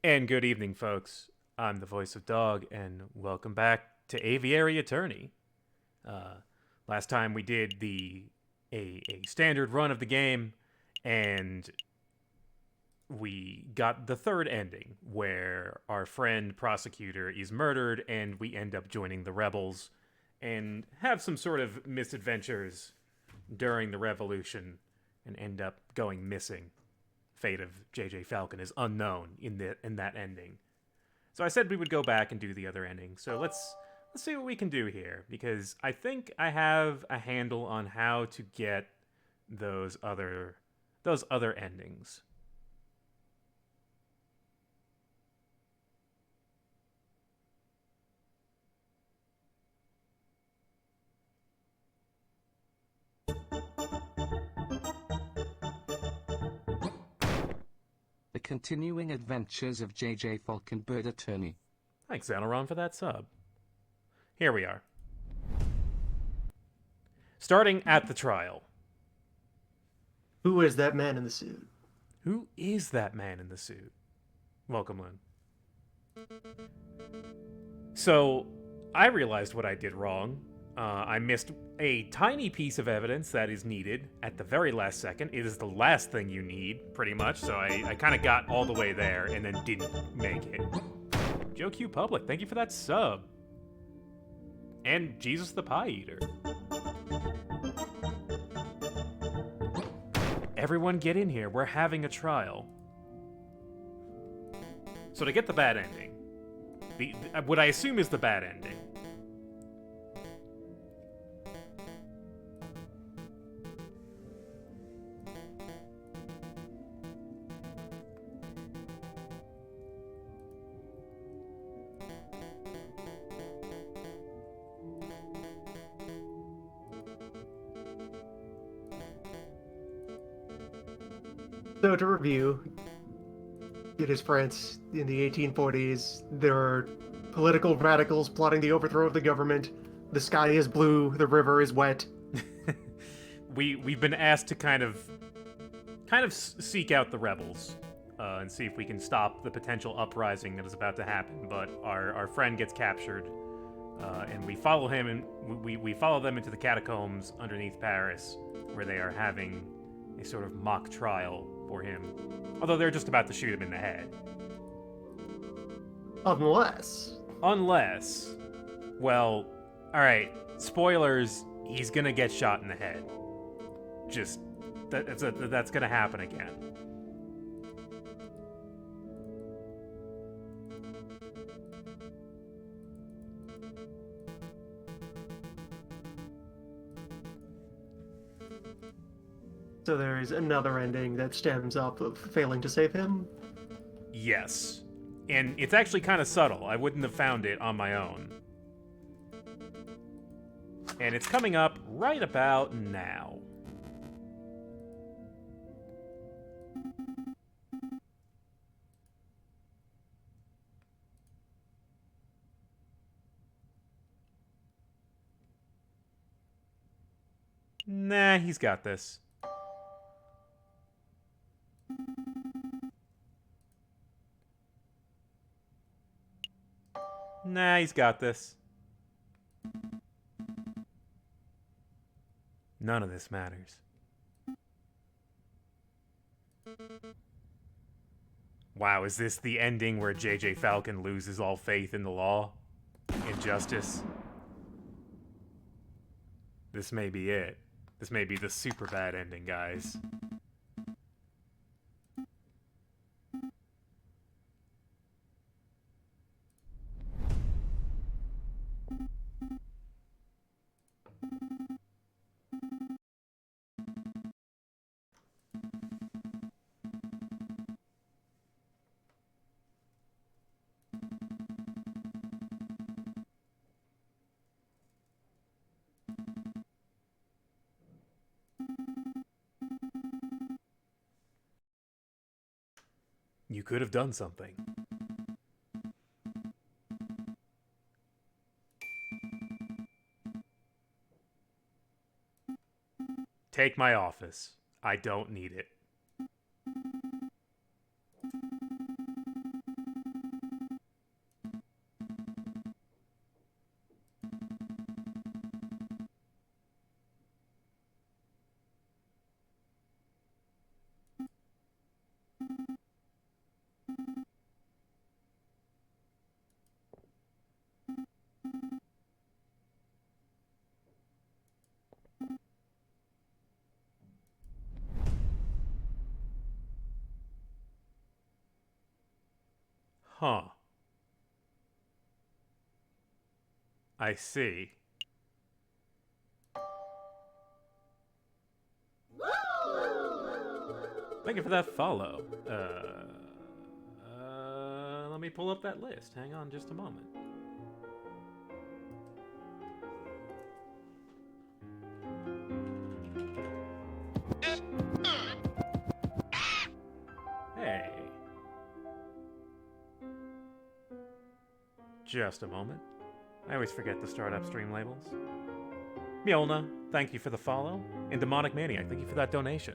And good evening, folks. I'm the voice of Dog, and welcome back to Aviary Attorney. Uh, Last time we did a standard run of the game, and we got the third ending, where our friend prosecutor is murdered, and we end up joining the rebels, and have some sort of misadventures during the revolution, and end up going missing. Fate of J.J. Falcon is unknown in that ending. So I said we would go back and do the other ending. So let's see what we can do here, because I think I have a handle on how to get those other endings. The Continuing Adventures of J.J. Falcon, Bird Attorney. Thanks, Xanoron, for that sub. Here we are. Starting at the trial. Who is that man in the suit? Who is that man in the suit? Welcome, Loon. So, I realized what I did wrong. I missed a tiny piece of evidence that is needed at the very last second. It is the last thing you need, pretty much, so I kind of got all the way there and then didn't make it. Joe Q Public, thank you for that sub. And Jesus the Pie Eater. Everyone get in here, we're having a trial. So to get the bad ending, what I assume is the bad ending, So to review, it is France in the 1840s. There are political radicals plotting the overthrow of the government. The sky is blue, the river is wet. we've been asked to kind of seek out the rebels and see if we can stop the potential uprising that is about to happen. But our friend gets captured, and we follow him, and we follow them into the catacombs underneath Paris, where they are having a sort of mock trial for him. Although they're just about to shoot him in the head. Unless, well, alright, spoilers, he's gonna get shot in the head. Just, that's gonna happen again. so there is another ending that stems up of failing to save him. Yes. And it's actually kind of subtle. I wouldn't have found it on my own. And it's coming up right about now. Nah, he's got this. Nah, he's got this. None of this matters. Wow, is this the ending where J.J. Falcon loses all faith in the law? In justice? This may be it. This may be the super bad ending, guys. You could have done something. Take my office. I don't need it. Huh. I see. Thank you for that follow. Let me pull up that list. Hang on just a moment. Hey. Just a moment. I always forget to start up stream labels. Mjolna, thank you for the follow. And Demonic Maniac, thank you for that donation.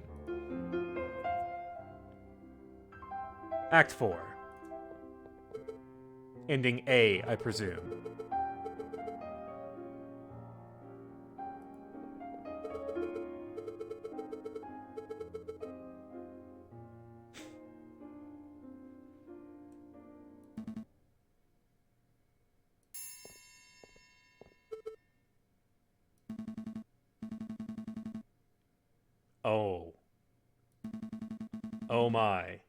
Act 4. Ending A, I presume. Oh. Oh my.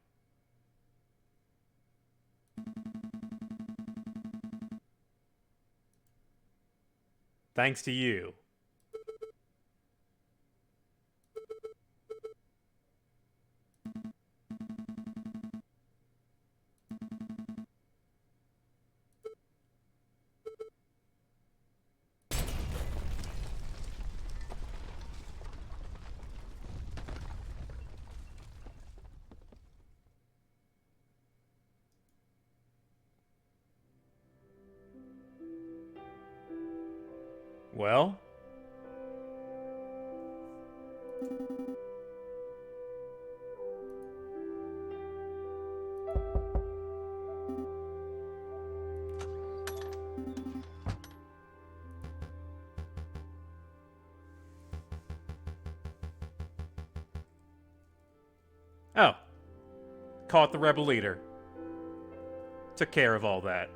Thanks to you. Well? Oh. Caught the rebel leader. Took care of all that.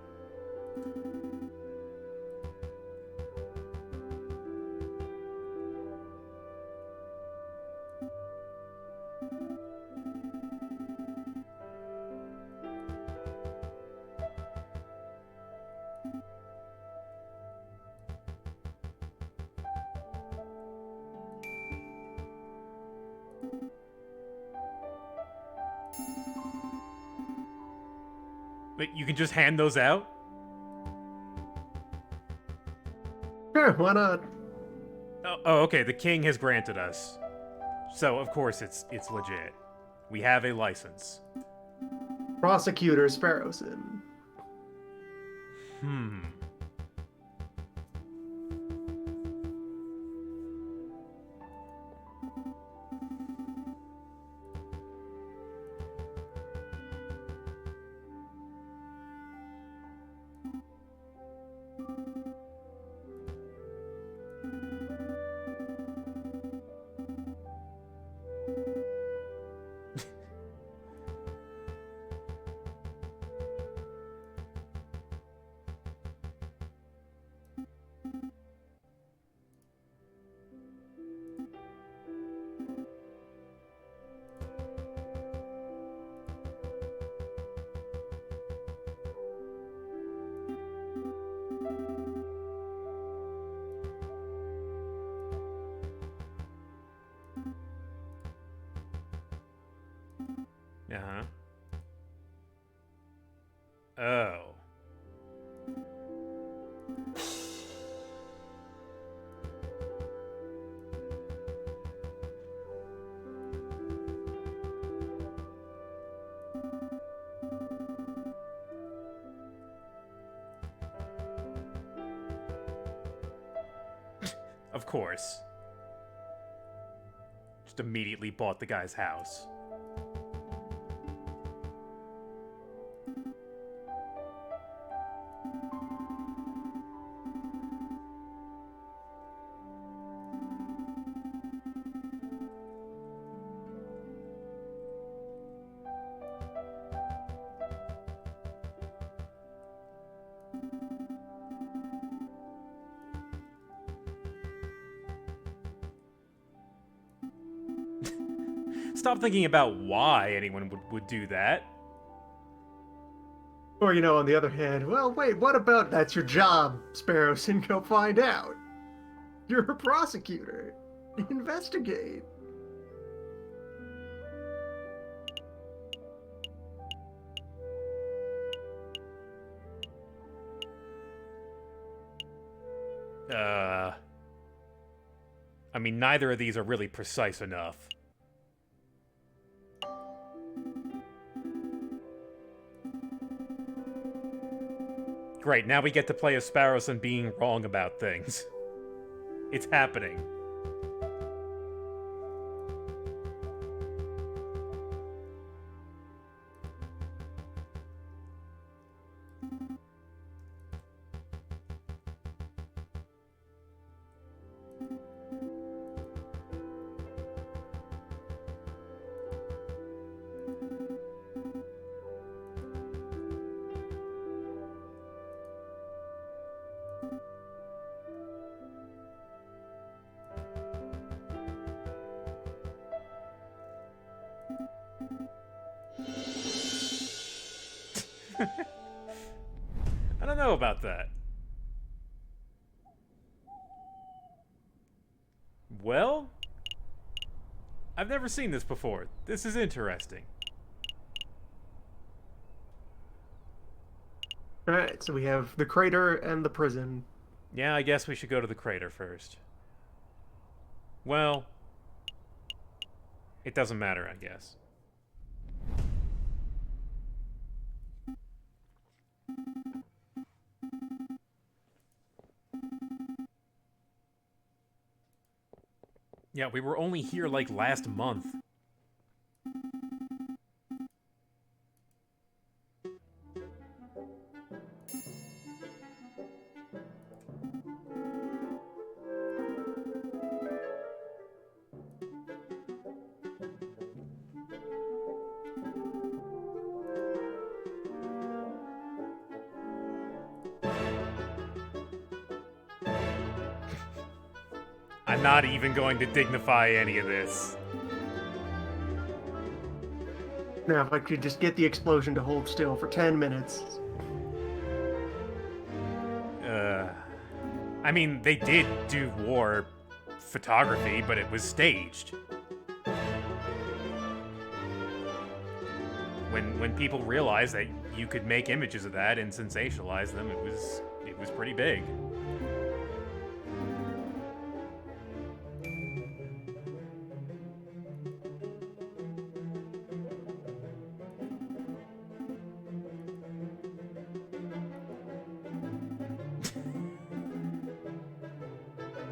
Wait, you can just hand those out? Sure, why not? Oh, okay. The king has granted us. So, of course, it's legit. We have a license. Prosecutor Sparrowson. Hmm. Uh-huh. Oh. Of course. Just immediately bought the guy's house. Stop thinking about why anyone would do that. Or, on the other hand, well, wait, what about that's your job, Sparrows, and go find out. You're a prosecutor. Investigate. I mean, neither of these are really precise enough. Great, now we get to play as Sparrows and being wrong about things. It's happening. I don't know about that. Well, I've never seen this before. This is interesting. Alright, so we have the crater and the prison. Yeah, I guess we should go to the crater first. Well, it doesn't matter, I guess. Yeah, we were only here like last month. I'm not even going to dignify any of this. Now, if I could just get the explosion to hold still for 10 minutes. I mean, they did do war photography, but it was staged. When people realized that you could make images of that and sensationalize them, it was pretty big.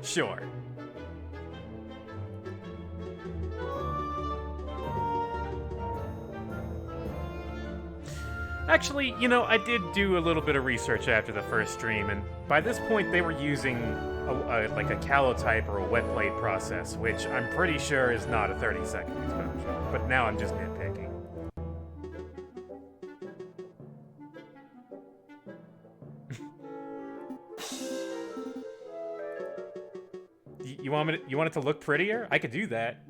Sure. Actually, I did do a little bit of research after the first stream, and by this point they were using like a calotype or a wet plate process, which I'm pretty sure is not a 30-second exposure. But now I'm just nitpicking. You want it to look prettier? I could do that.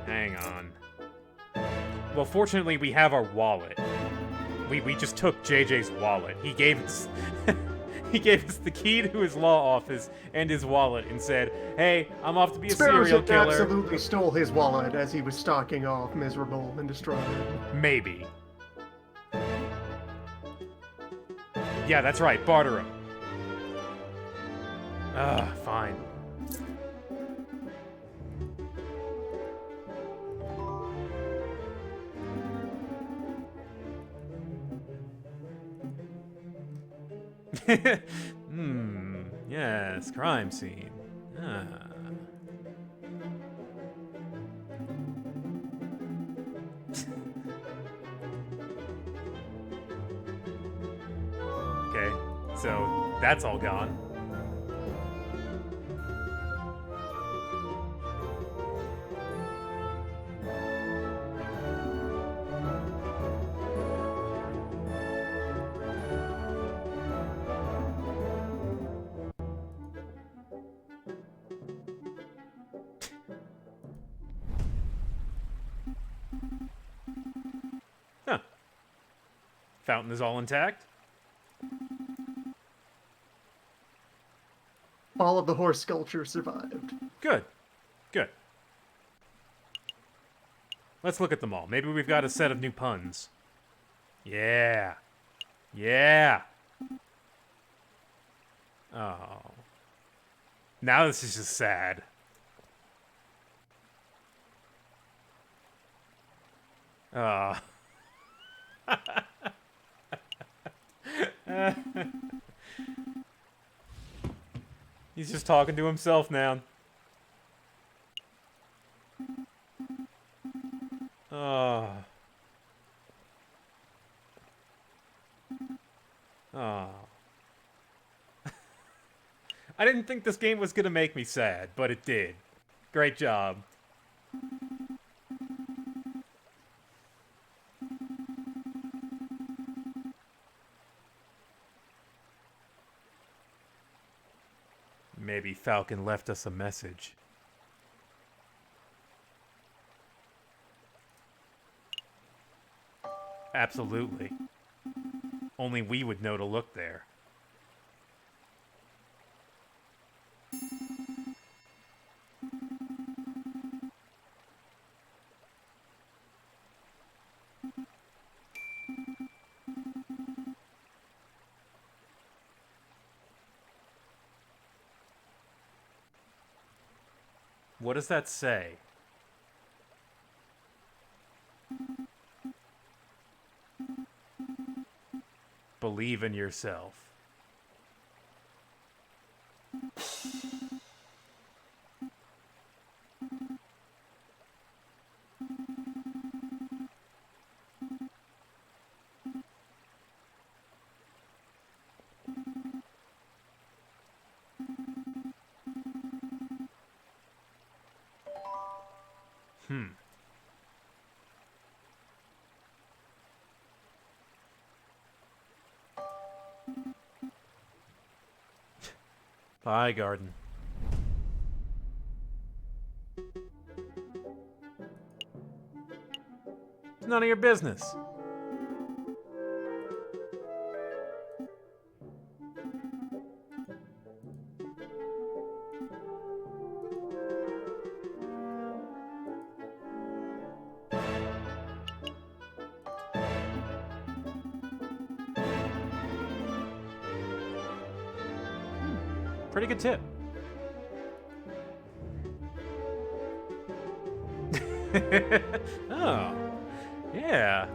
Hang on. Well, fortunately, we have our wallet. We just took JJ's wallet. He gave us he gave us the key to his law office and his wallet and said, "Hey, I'm off to be a Sparrows serial killer." absolutely stole his wallet as he was stalking off, miserable and distraught. Maybe. Yeah, that's right. Barter him. Fine. Yes, crime scene. Okay, so that's all gone. Fountain is all intact. All of the horse sculpture survived. Good. Good. Let's look at them all. Maybe we've got a set of new puns. Yeah. Yeah. Oh. Now this is just sad. Oh. He's just talking to himself now. Oh. Oh. I didn't think this game was gonna make me sad, but it did. Great job. Maybe Falcon left us a message. Absolutely. Only we would know to look there. What does that say? Believe in yourself. Bye, garden. It's none of your business. Pretty good tip. Oh, yeah.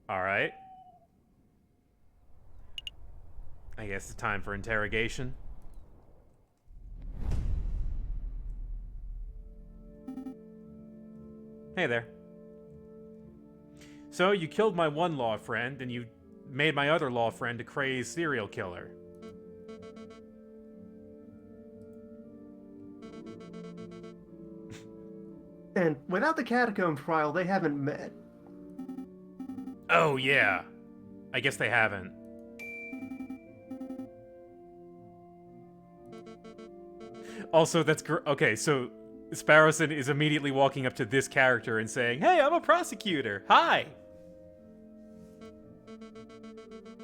All right. I guess it's time for interrogation. Hey there. So, you killed my one law friend, and you made my other law friend a crazed serial killer. And without the catacomb trial, they haven't met. Oh, yeah. I guess they haven't. Also, that's okay, so Sparrowson is immediately walking up to this character and saying, "Hey, I'm a prosecutor. Hi."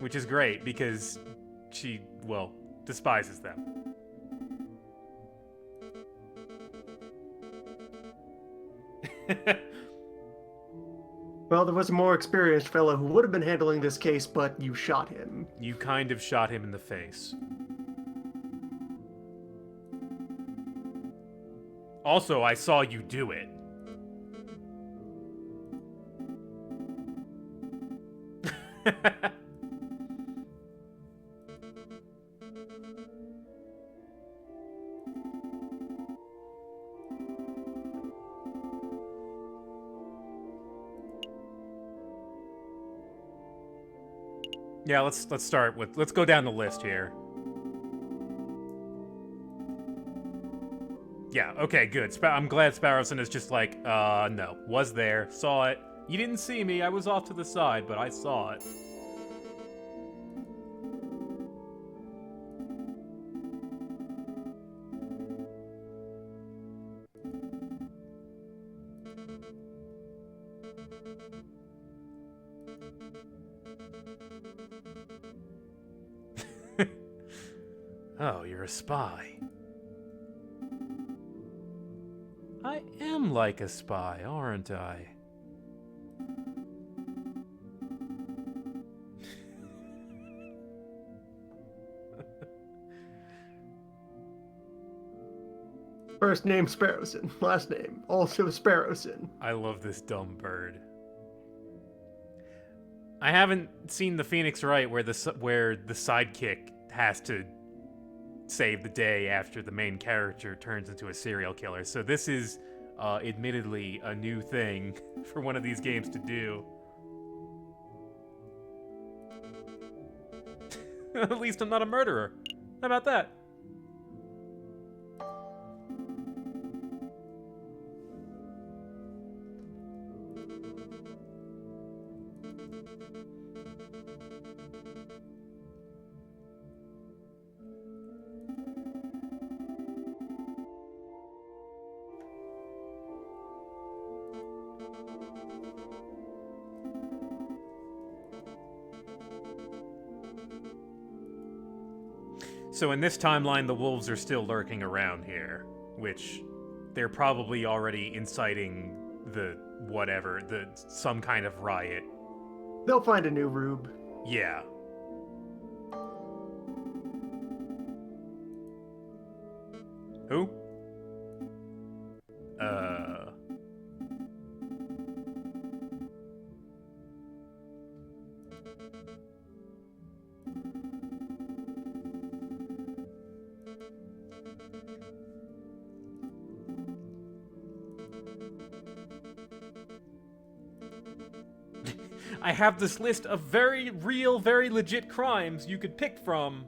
Which is great because she, well, despises them. Well, there was a more experienced fellow who would have been handling this case, but you shot him. You kind of shot him in the face. Also, I saw you do it. Yeah, let's start with, let's go down the list here. Yeah, okay, good. I'm glad Sparrowson is just like, no. Was there, saw it. You didn't see me, I was off to the side, but I saw it. Oh, you're a spy. I am like a spy, aren't I? First name Sparrowson, last name also Sparrowson. I love this dumb bird. I haven't seen the Phoenix Wright where the sidekick has to save the day after the main character turns into a serial killer. So this is admittedly a new thing for one of these games to do. At least I'm not a murderer. How about that? So in this timeline, the wolves are still lurking around here, which they're probably already inciting some kind of riot. They'll find a new rube. Yeah. Who? I have this list of very real, very legit crimes you could pick from.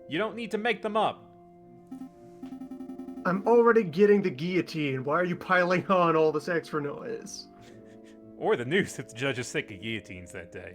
You don't need to make them up. I'm already getting the guillotine. Why are you piling on all this extra noise? Or the noose if the judge is sick of guillotines that day.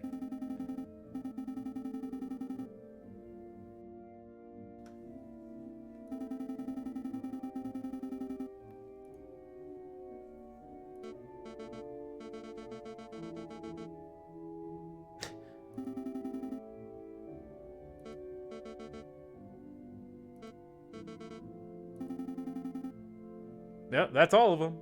Yep, that's all of them.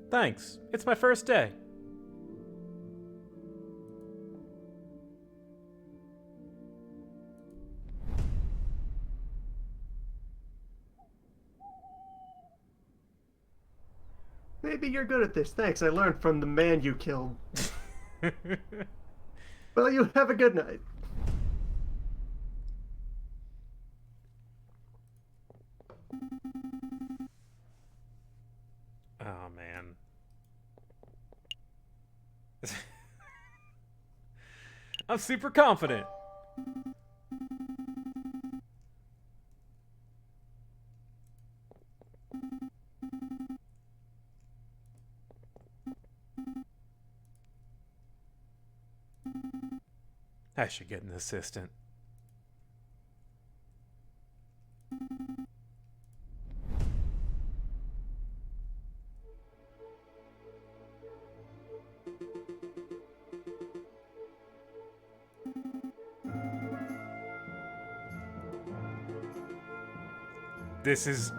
Thanks. It's my first day. Maybe you're good at this. Thanks, I learned from the man you killed. Well, you have a good night. Oh, man. I'm super confident. I should get an assistant. This is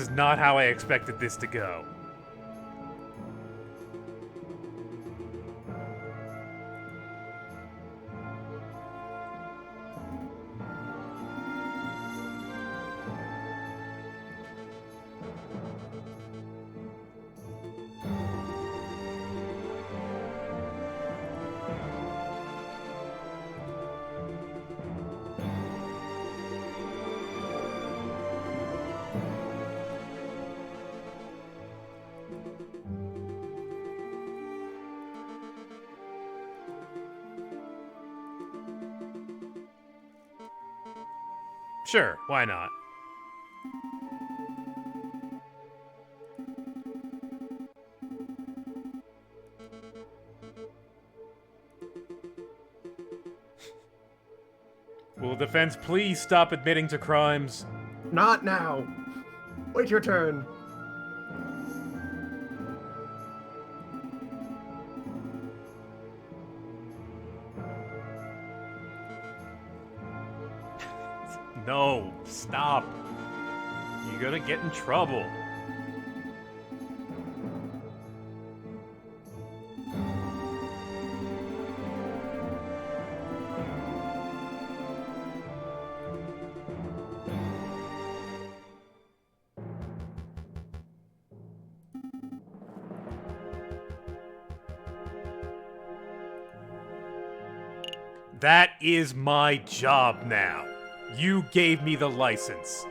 not how I expected this to go. Sure, why not? Will the defense please stop admitting to crimes? Not now. Wait your turn. No, stop. You're gonna get in trouble. That is my job now. You gave me the license.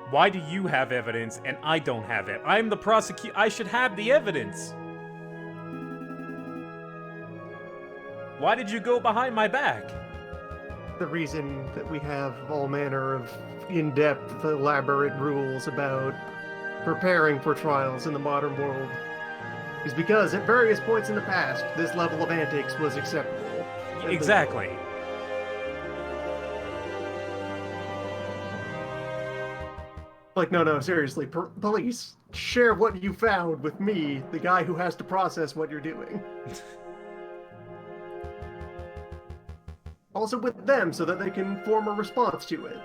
Why do you have evidence and I don't have it? I'm the prosecutor. I should have the evidence. Why did you go behind my back? The reason that we have all manner of in-depth, elaborate rules about preparing for trials in the modern world is because at various points in the past, this level of antics was acceptable. Exactly. Like, no, seriously, police, share what you found with me, the guy who has to process what you're doing. Also with them, so that they can form a response to it.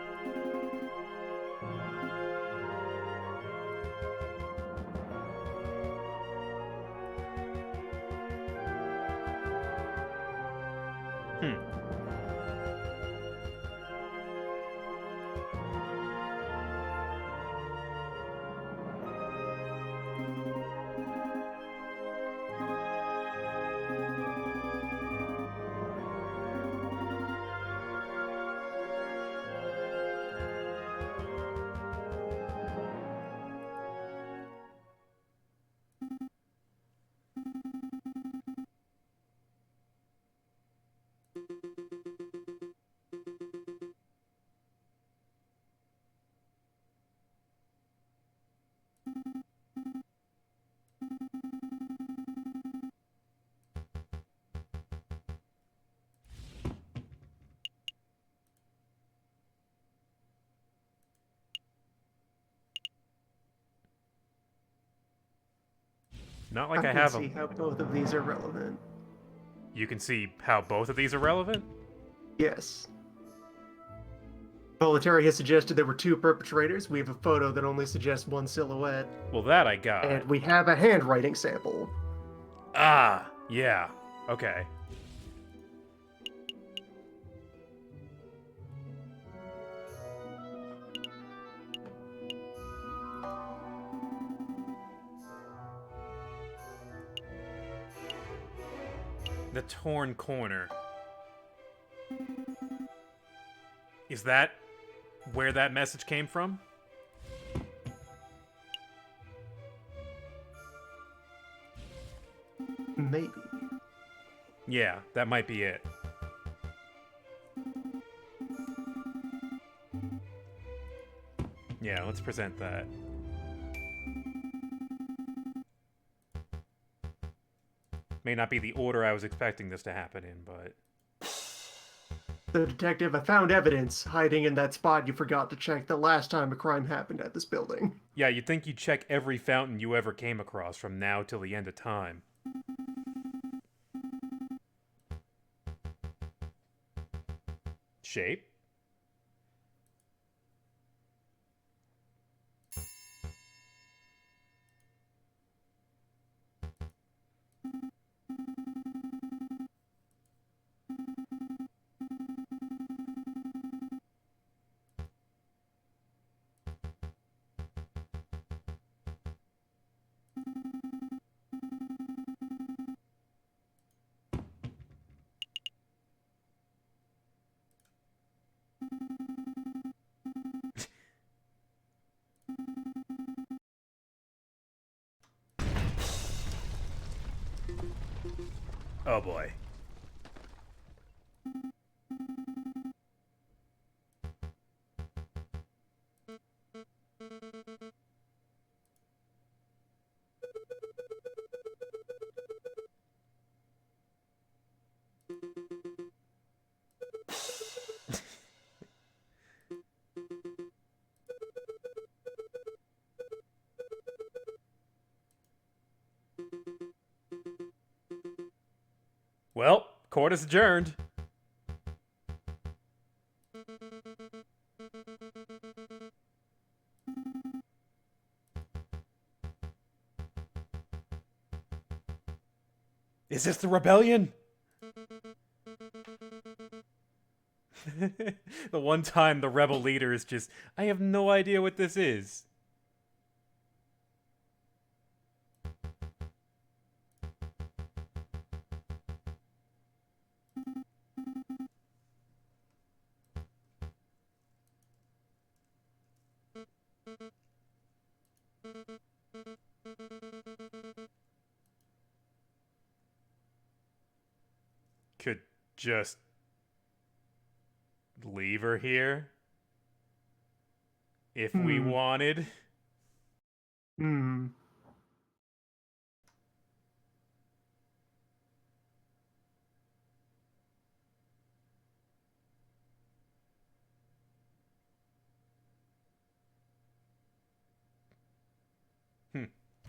Not like I can have see them. how both of these are relevant. You can see how both of these are relevant? Yes. Bolletary has suggested there were two perpetrators. We have a photo that only suggests one silhouette. Well, that I got. And we have a handwriting sample. Ah, yeah. Okay. The torn corner. Is that where that message came from? Maybe. Yeah, that might be it. Yeah, let's present that. May not be the order I was expecting this to happen in, but... So, Detective, I found evidence hiding in that spot you forgot to check the last time a crime happened at this building. Yeah, you'd think you'd check every fountain you ever came across from now till the end of time. Shape? Oh boy. Well, court is adjourned. Is this the rebellion? The one time the rebel leader is just, I have no idea what this is. Could just leave her here if we wanted. Hmm.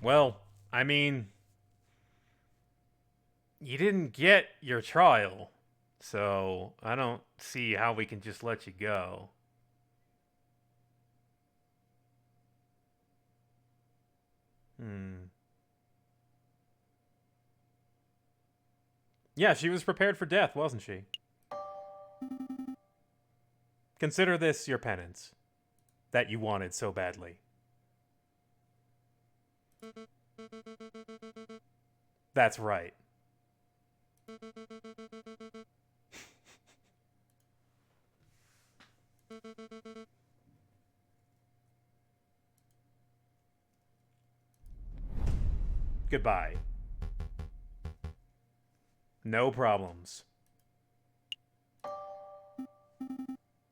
Well, I mean, you didn't get your trial, so I don't see how we can just let you go. Yeah, she was prepared for death, wasn't she? Consider this your penance that you wanted so badly. That's right. Goodbye. No problems.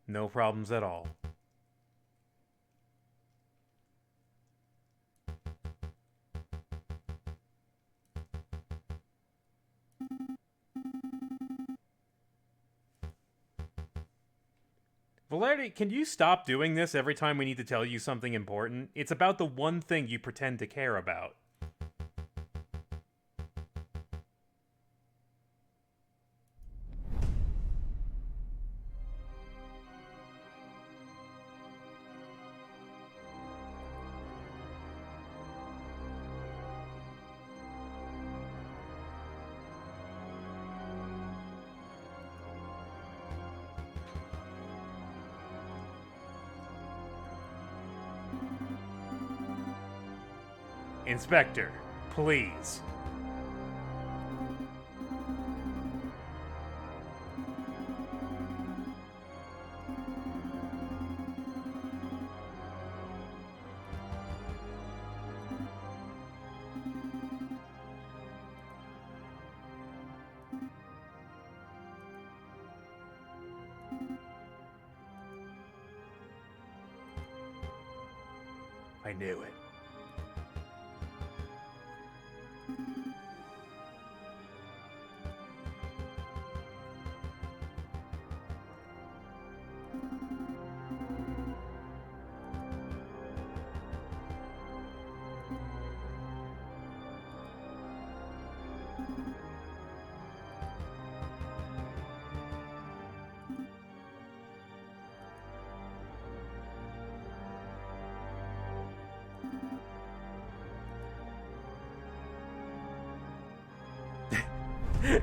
No problems at all. Valerity, can you stop doing this every time we need to tell you something important? It's about the one thing you pretend to care about. Inspector, please. I knew it.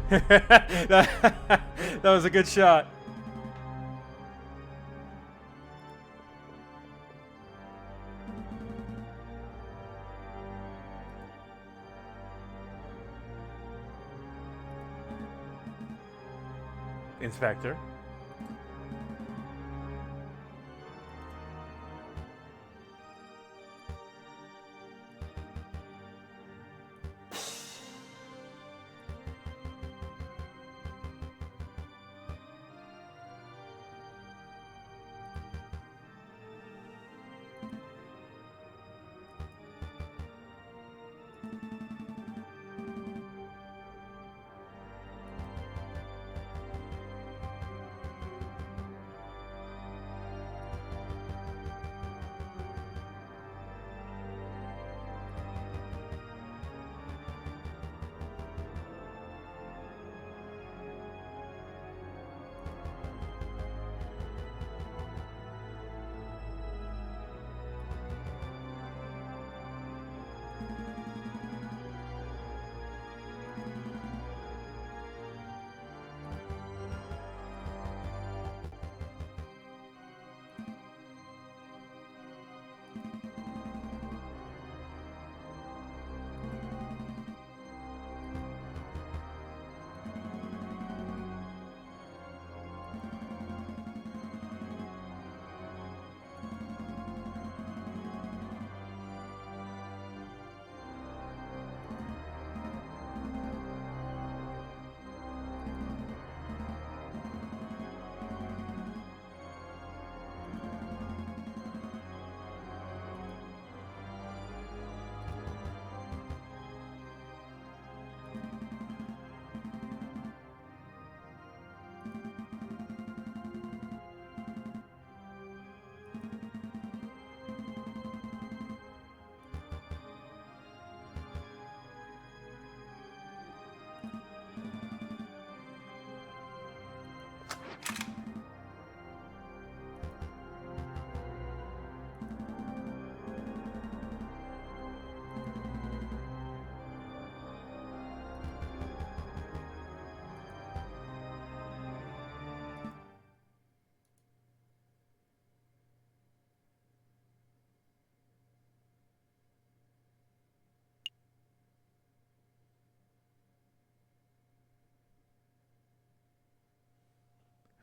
that was a good shot. Inspector.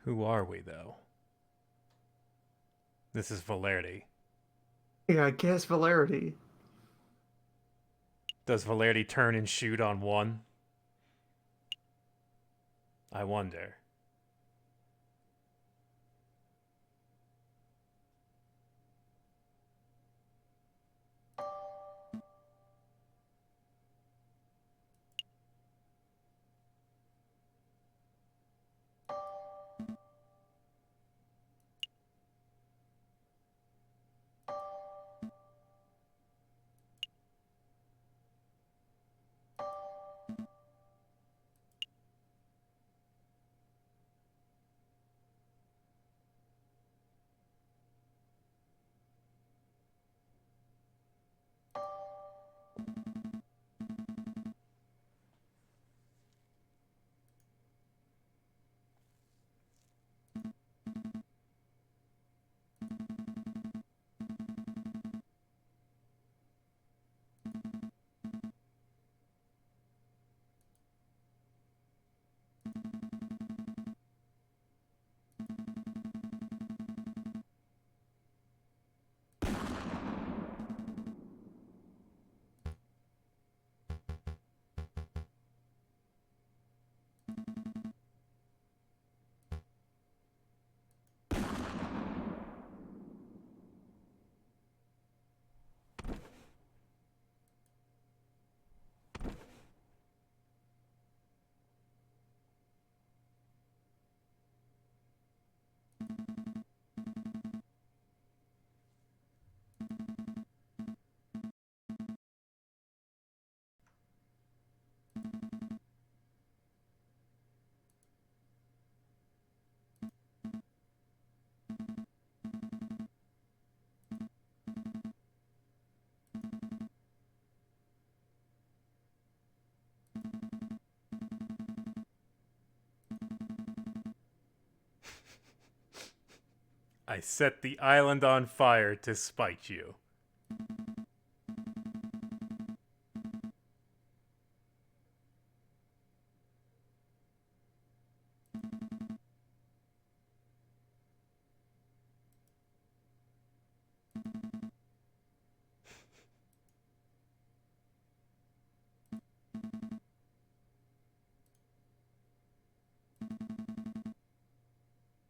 Who are we, though? This is Valerdi. Yeah, I guess Valerity. Does Valerdi turn and shoot on one? I wonder. I set the island on fire to spite you.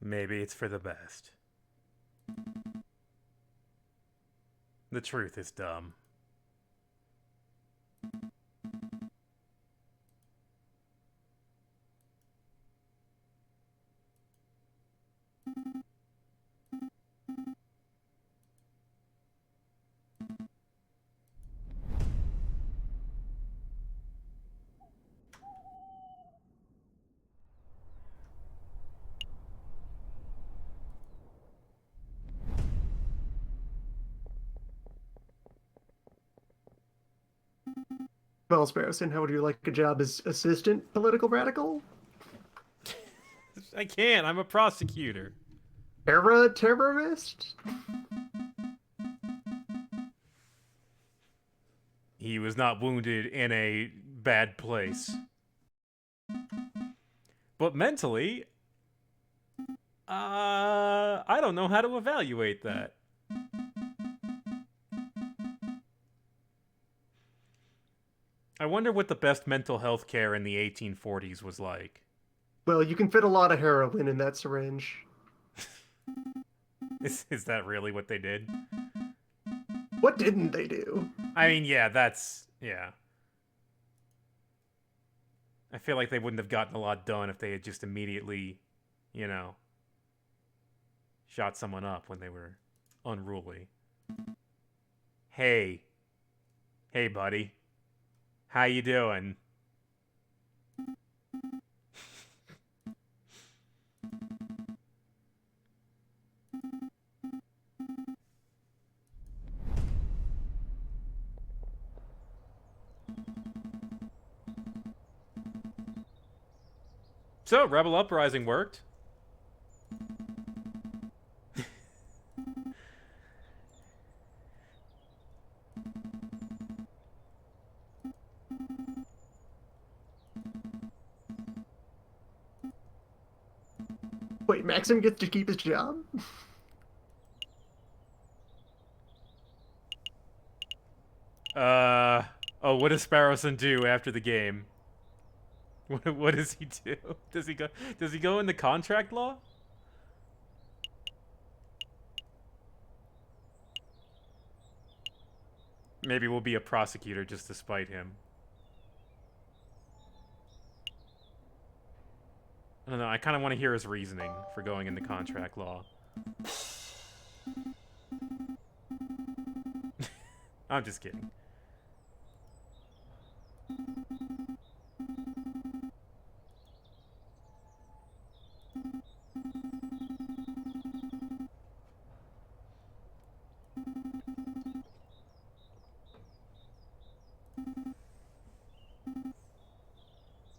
Maybe it's for the best. The truth is dumb. Well, Sparrowson, how would you like a job as assistant political radical? I can't. I'm a prosecutor. Terrorist? He was not wounded in a bad place. But mentally, I don't know how to evaluate that. I wonder what the best mental health care in the 1840s was like. Well, you can fit a lot of heroin in that syringe. Is that really what they did? What didn't they do? I mean, yeah, that's... yeah. I feel like they wouldn't have gotten a lot done if they had just immediately, you know, shot someone up when they were unruly. Hey. Hey, buddy. How you doing? So, Rebel Uprising worked. Wait, Maxim gets to keep his job? Oh, what does Sparrowson do after the game? What does he do? Does he go in the contract law? Maybe we'll be a prosecutor just to spite him. I don't know, I kind of want to hear his reasoning for going into contract law. I'm just kidding.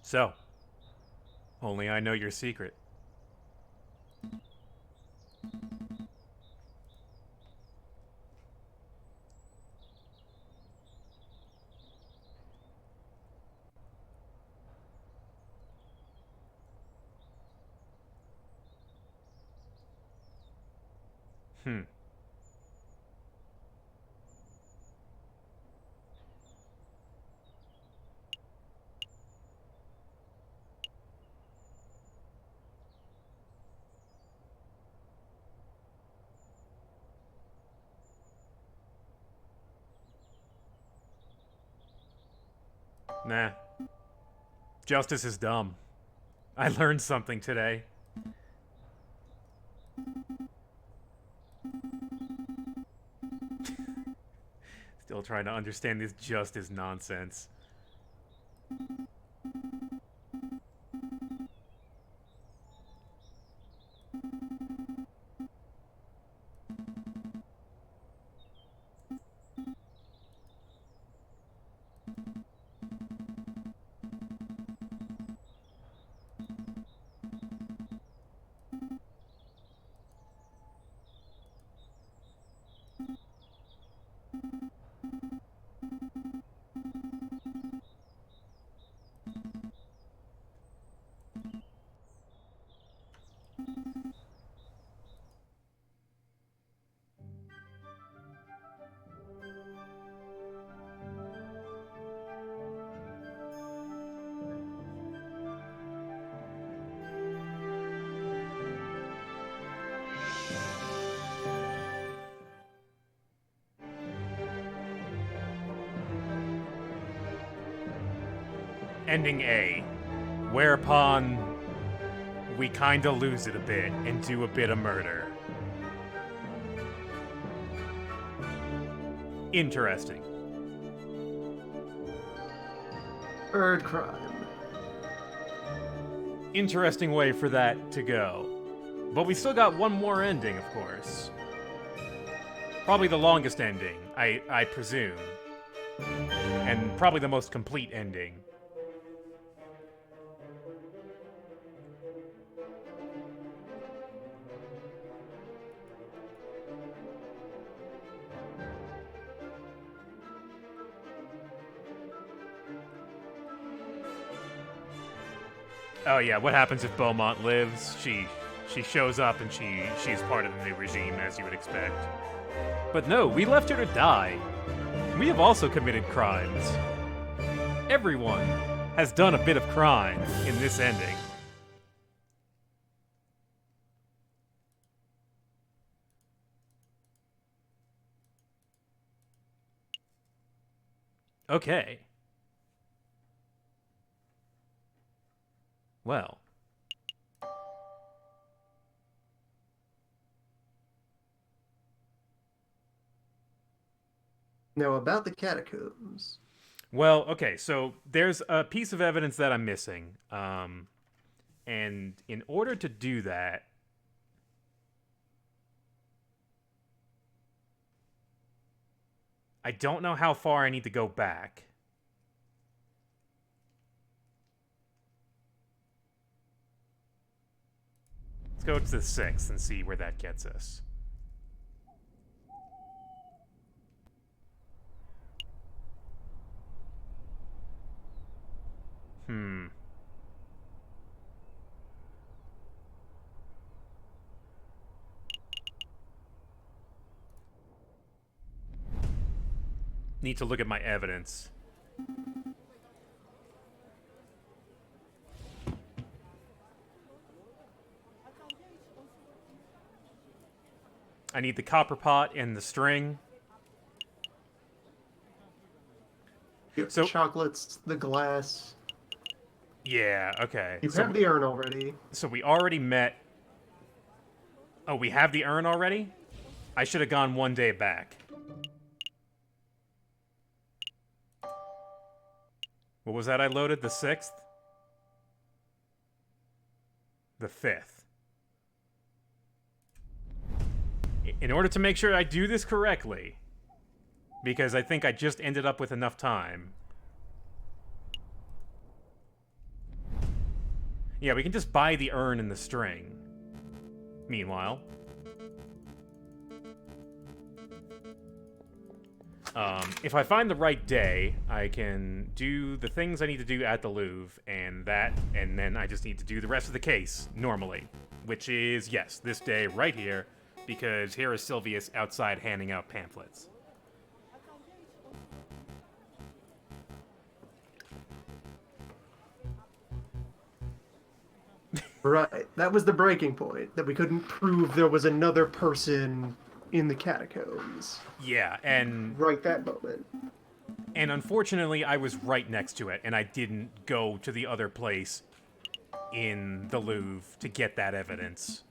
So, only I know your secret. Hmm. Nah. Justice is dumb. I learned something today. Still trying to understand this justice nonsense. Ending A. Whereupon we kinda lose it a bit and do a bit of murder. Interesting. Third crime. Interesting way for that to go. But we still got one more ending, of course. Probably the longest ending, I presume. And probably the most complete ending. Oh yeah, what happens if Beaumont lives? She shows up and she's part of the new regime, as you would expect. But no, we left her to die. We have also committed crimes. Everyone has done a bit of crime in this ending. Okay. Well. Now, about the catacombs. Well, okay, so there's a piece of evidence that I'm missing. And in order to do that, I don't know how far I need to go back. Let's go to the 6th and see where that gets us. need to look at my evidence. I need the copper pot and the string. So, chocolates, the glass. Yeah, okay. You have the urn already. So we already met... Oh, we have the urn already? I should have gone one day back. What was that I loaded? The 6th? The 5th. In order to make sure I do this correctly, because I think I just ended up with enough time. Yeah, we can just buy the urn and the string. Meanwhile. If I find the right day, I can do the things I need to do at the Louvre, and then I just need to do the rest of the case, normally. Which is, yes, this day right here, because here is Sylvius outside handing out pamphlets. Right. That was the breaking point, that we couldn't prove there was another person in the catacombs. Yeah, and... Right that moment. And unfortunately, I was right next to it, and I didn't go to the other place in the Louvre to get that evidence.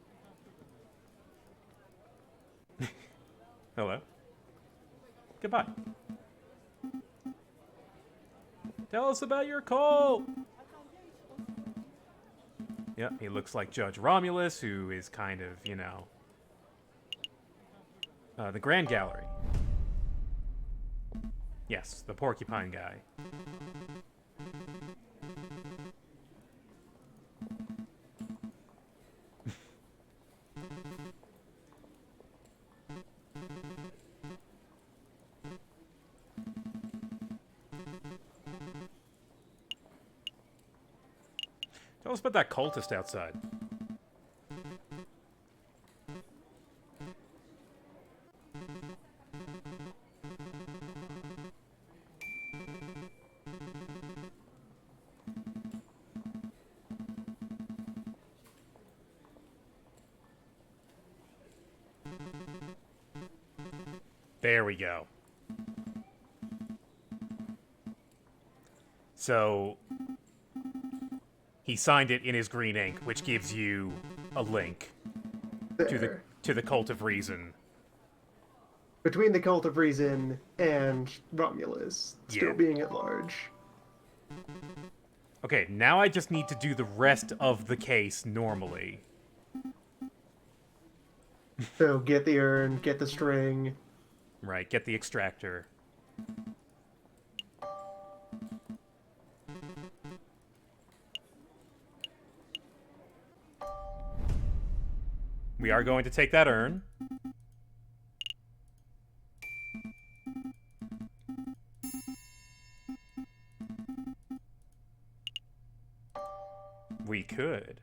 Hello? Goodbye. Tell us about your cult! Yep, he looks like Judge Romulus, who is kind of, you know... the Grand Gallery. Yes, the porcupine guy. Tell us about that cultist outside. There we go. So, he signed it in his green ink, which gives you a link to the Cult of Reason. Between the Cult of Reason and Romulus still being at large. Okay, now I just need to do the rest of the case normally. So get the urn, get the string. Right, get the extractor. We are going to take that urn. We could.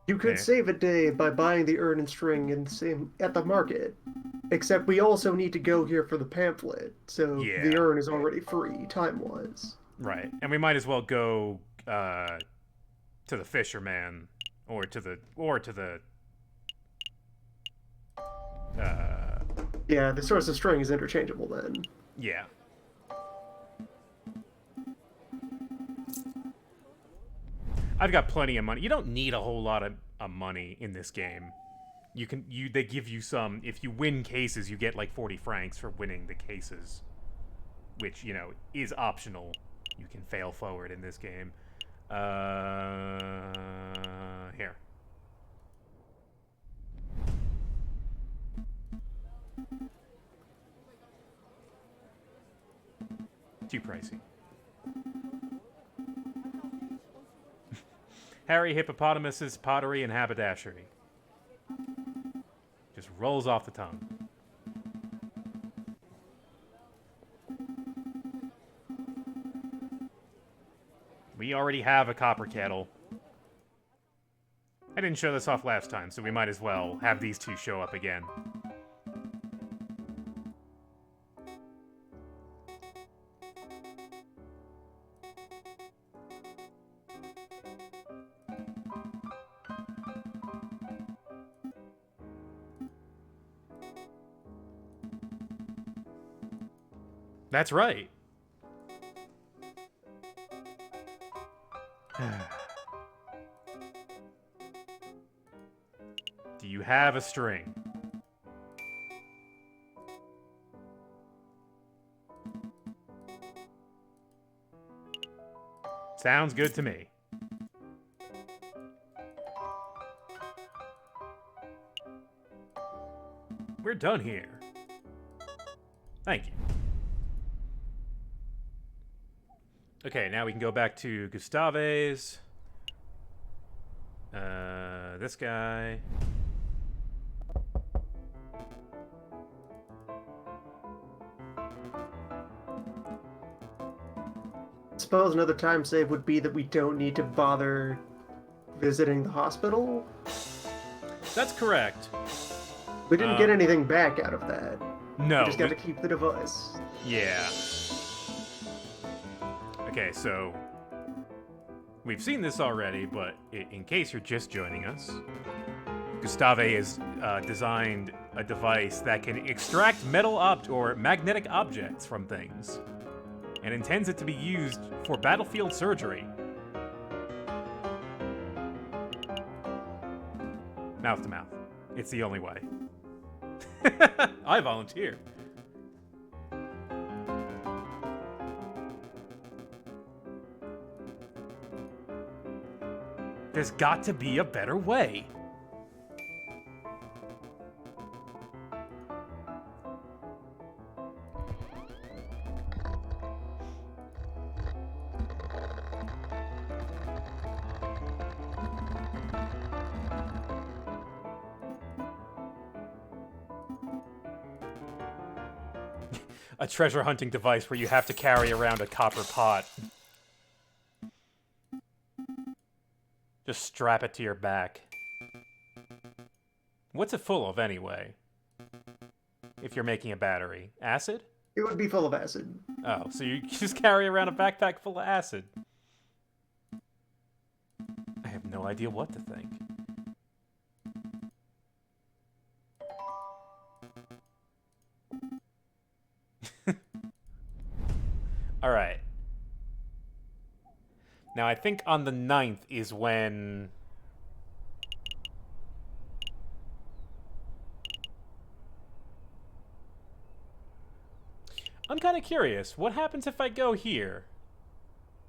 You could save a day by buying the urn and string at the market. Except we also need to go here for the pamphlet, so the urn is already free, time-wise. Right, and we might as well go to the fisherman, or to the Yeah, the source of string is interchangeable then. Yeah. I've got plenty of money. You don't need a whole lot of money in this game. They give you some, if you win cases, you get like 40 francs for winning the cases. Which, you know, is optional. You can fail forward in this game. Here. Too pricey. Harry Hippopotamus's pottery and haberdashery. Just rolls off the tongue. We already have a copper kettle. I didn't show this off last time, so we might as well have these two show up again. That's right. Do you have a string? Sounds good to me. We're done here. Thank you. Okay, now we can go back to Gustave's. This guy. I suppose another time save would be that we don't need to bother visiting the hospital. That's correct. We didn't get anything back out of that. No. We just got to keep the device. Yeah. Okay, so we've seen this already, but in case you're just joining us, Gustave has designed a device that can extract metal or magnetic objects from things, and intends it to be used for battlefield surgery. Mouth to mouth. It's the only way. I volunteer. There's got to be a better way. A treasure hunting device where you have to carry around a copper pot. Just strap it to your back. What's it full of, anyway? If you're making a battery. Acid? It would be full of acid. Oh, so you just carry around a backpack full of acid. I have no idea what to think. Alright. Now, I think on the 9th is when... I'm kind of curious. What happens if I go here?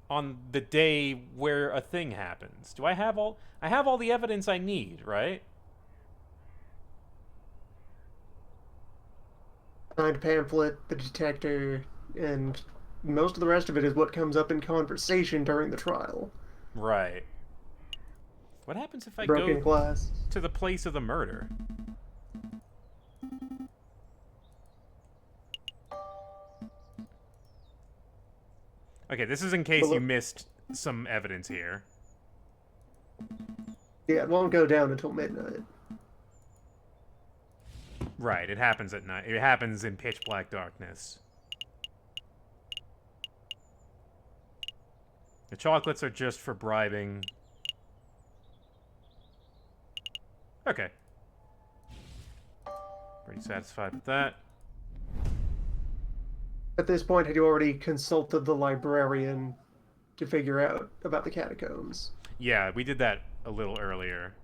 On the day where a thing happens? Do I have all... I have all the evidence I need, right? Signed pamphlet, the detector, and most of the rest of it is what comes up in conversation during the trial. Right. What happens if I Broken go glass. to the place of the murder? Okay, this is in case you missed some evidence here. Yeah, it won't go down until midnight. Right, it happens at night. It happens in pitch black darkness. The chocolates are just for bribing. Okay. Pretty satisfied with that. At this point, had you already consulted the librarian to figure out about the catacombs? Yeah, we did that a little earlier.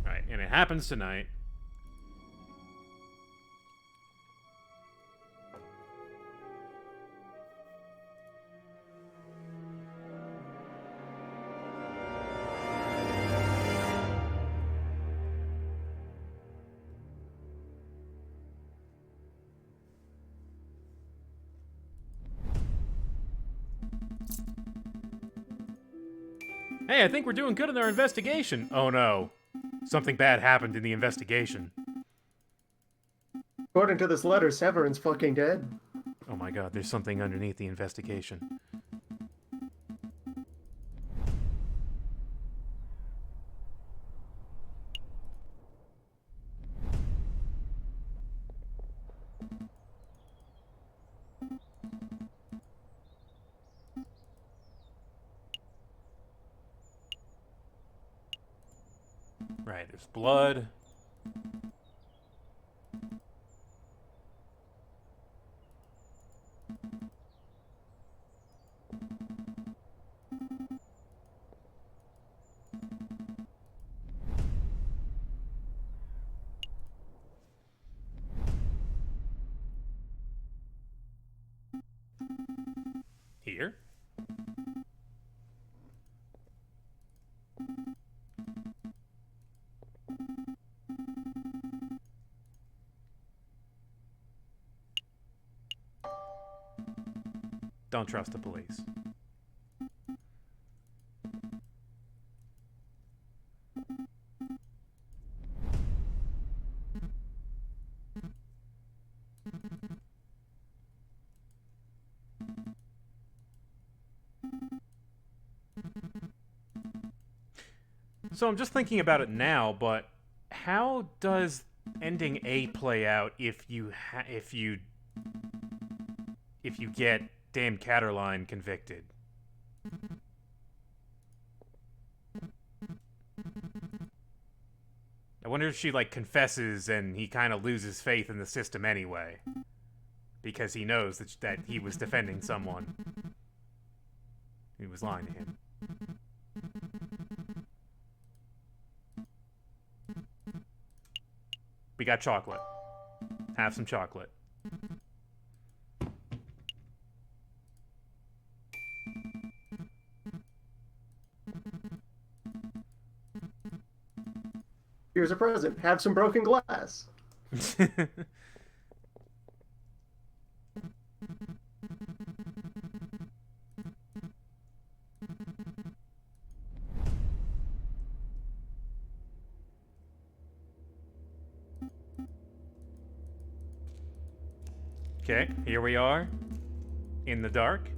Alright, and it happens tonight. Hey, I think we're doing good in our investigation. Oh no. Something bad happened in the investigation. According to this letter, Severin's fucking dead. Oh my god, there's something underneath the investigation. Alright, there's blood. Here? Don't trust the police. So I'm just thinking about it now, but how does ending A play out if you get Dame Catterline convicted? I wonder if she like confesses and he kind of loses faith in the system anyway, because he knows that he was defending someone. He was lying to him. We got chocolate. Have some chocolate. Here's a present. Have some broken glass. Okay, here we are. In the dark.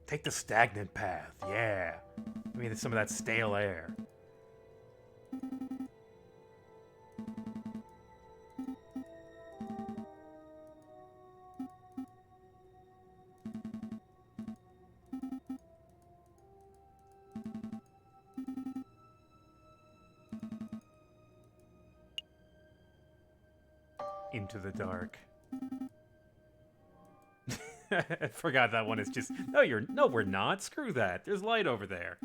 Take the stagnant path, yeah. I mean, some of that stale air. Into the dark. I forgot that one is just... No, we're not. Screw that. There's light over there.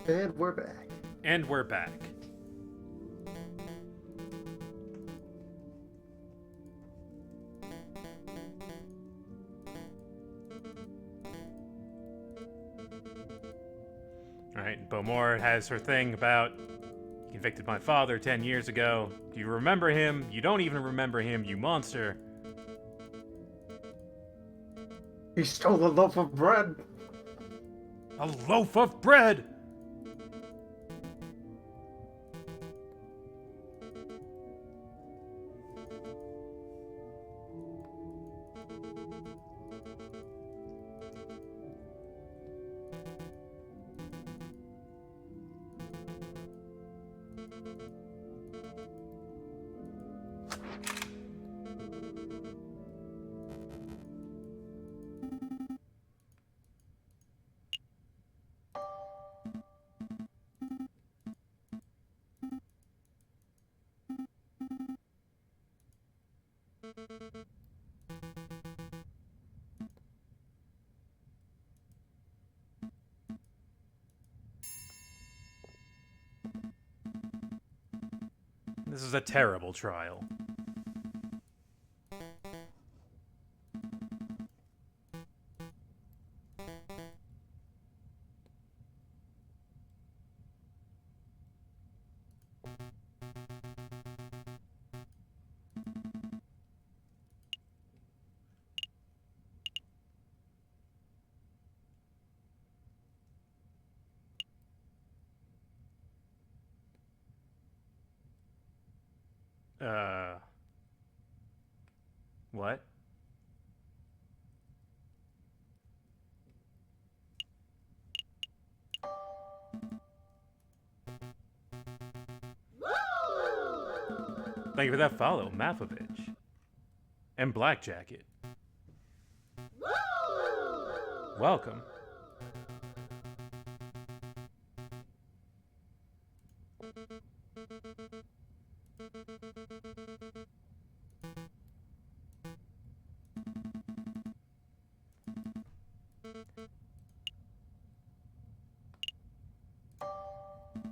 And we're back. And we're back. Alright, Beaumont has her thing about convicted my father 10 years ago. Do you remember him? You don't even remember him, you monster. He stole a loaf of bread. A loaf of bread! This is a terrible trial. Uh. What? Thank you for that follow, Mafovich. And Black Jacket. Welcome.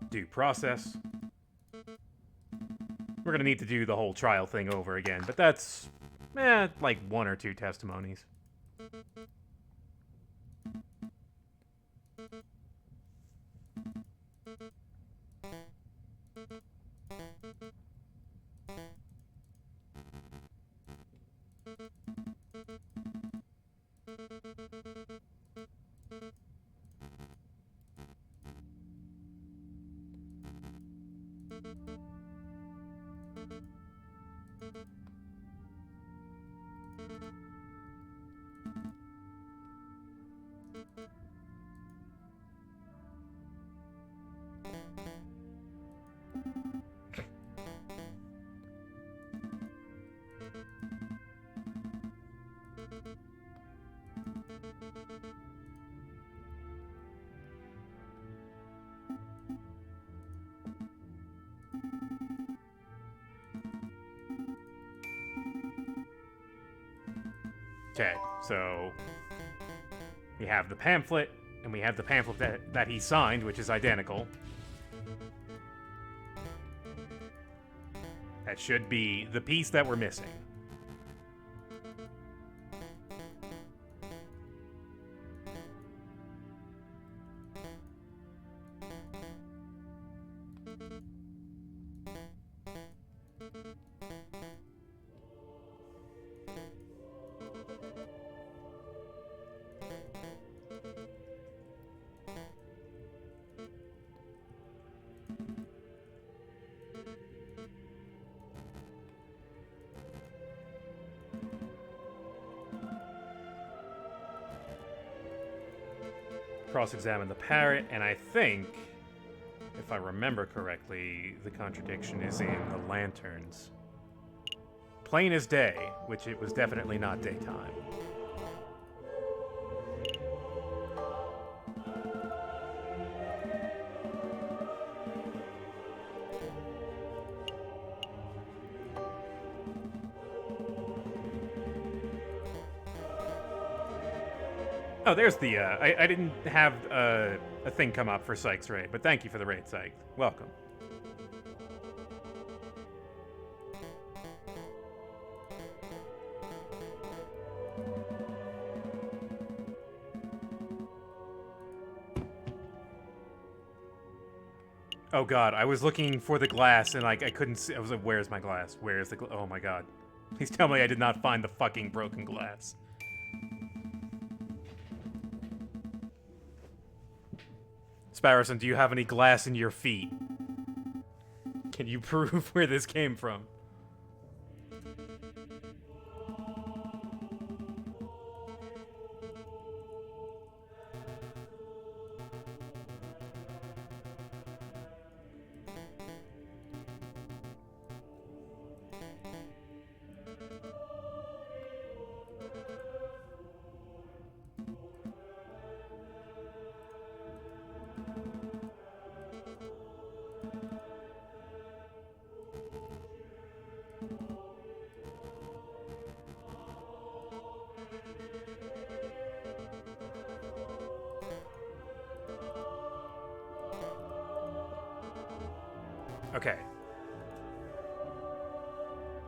Due process. We're gonna need to do the whole trial thing over again, but that's, like 1 or 2 testimonies. Okay, so we have the pamphlet, and we have the pamphlet that he signed, which is identical. That should be the piece that we're missing. Cross-examine the parrot, and I think, if I remember correctly, the contradiction is in the lanterns. Plain as day, which it was definitely not daytime. Oh, there's the, I didn't have a thing come up for Sykes' raid, but thank you for the raid, Sykes. Welcome. Oh god, I was looking for the glass and like I couldn't see. I was like, where's my glass? Where's the oh my god. Please tell me I did not find the fucking broken glass. Sparrowson, do you have any glass in your feet? Can you prove where this came from? Okay.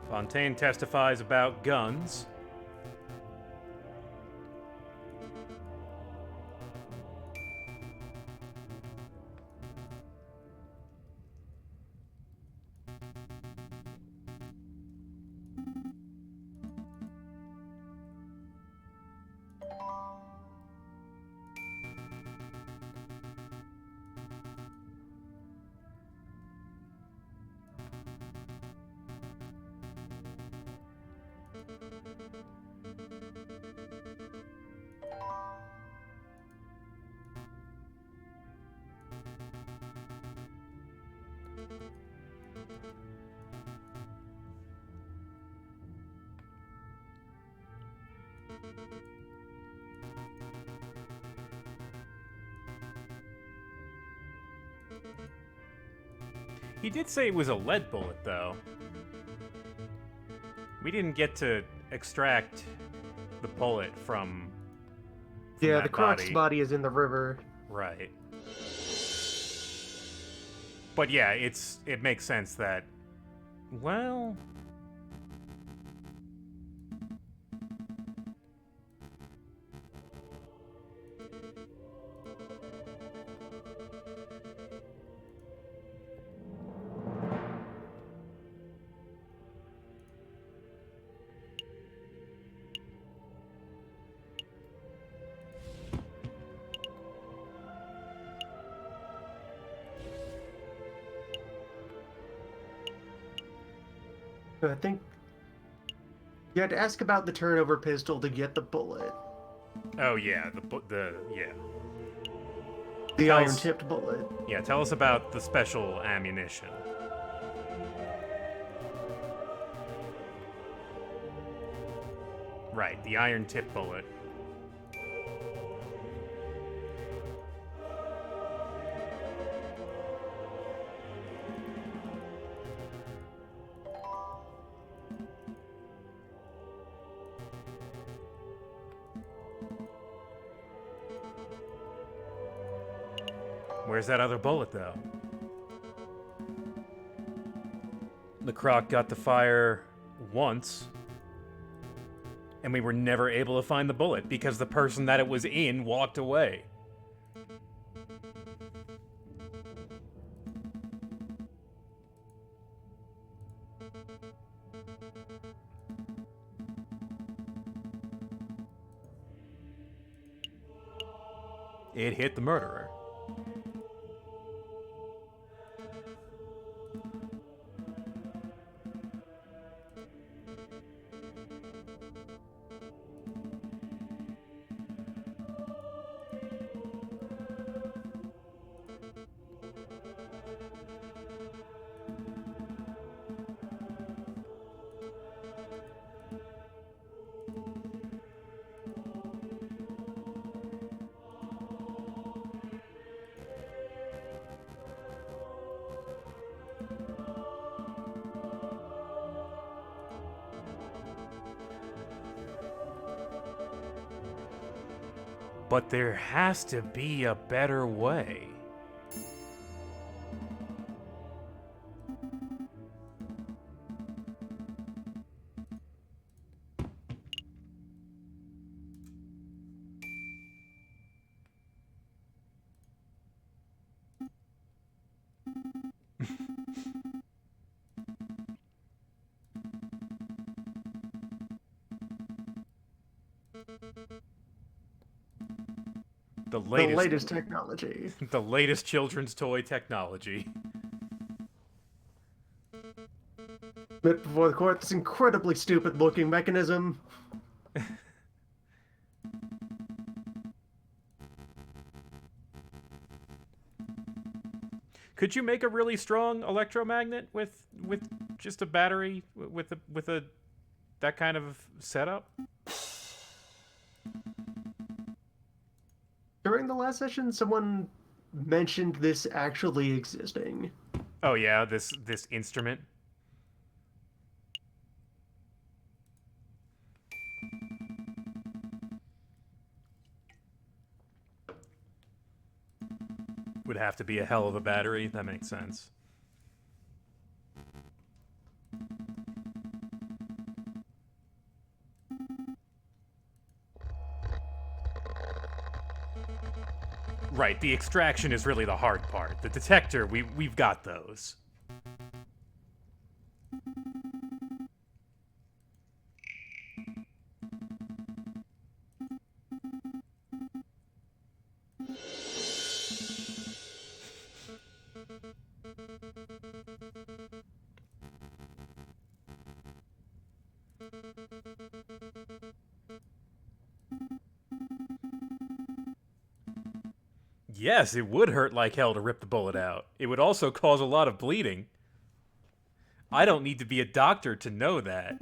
Fontaine testifies about guns. He did say it was a lead bullet, though. We didn't get to extract the bullet from Yeah, that the Croc's body. body is in the river. Right. But yeah, it makes sense that, well, I think you had to ask about the turnover pistol to get the bullet. oh yeah, yeah. The Tell us- iron-tipped bullet. Yeah, tell us about the special ammunition. Right, the iron tip bullet. Where's that other bullet, though? The Croc got the fire once, and we were never able to find the bullet because the person that it was in walked away. It hit the murderer. But there has to be a better way. The The latest technology. the latest children's toy technology. But before the court, this incredibly stupid-looking mechanism. Could you make a really strong electromagnet with just a battery with a that kind of setup? During the last session, someone mentioned this actually existing. Oh yeah, this instrument. Would have to be a hell of a battery. That makes sense. Right, the extraction is really the hard part. The detector, we've got those. Yes, it would hurt like hell to rip the bullet out. It would also cause a lot of bleeding. I don't need to be a doctor to know that.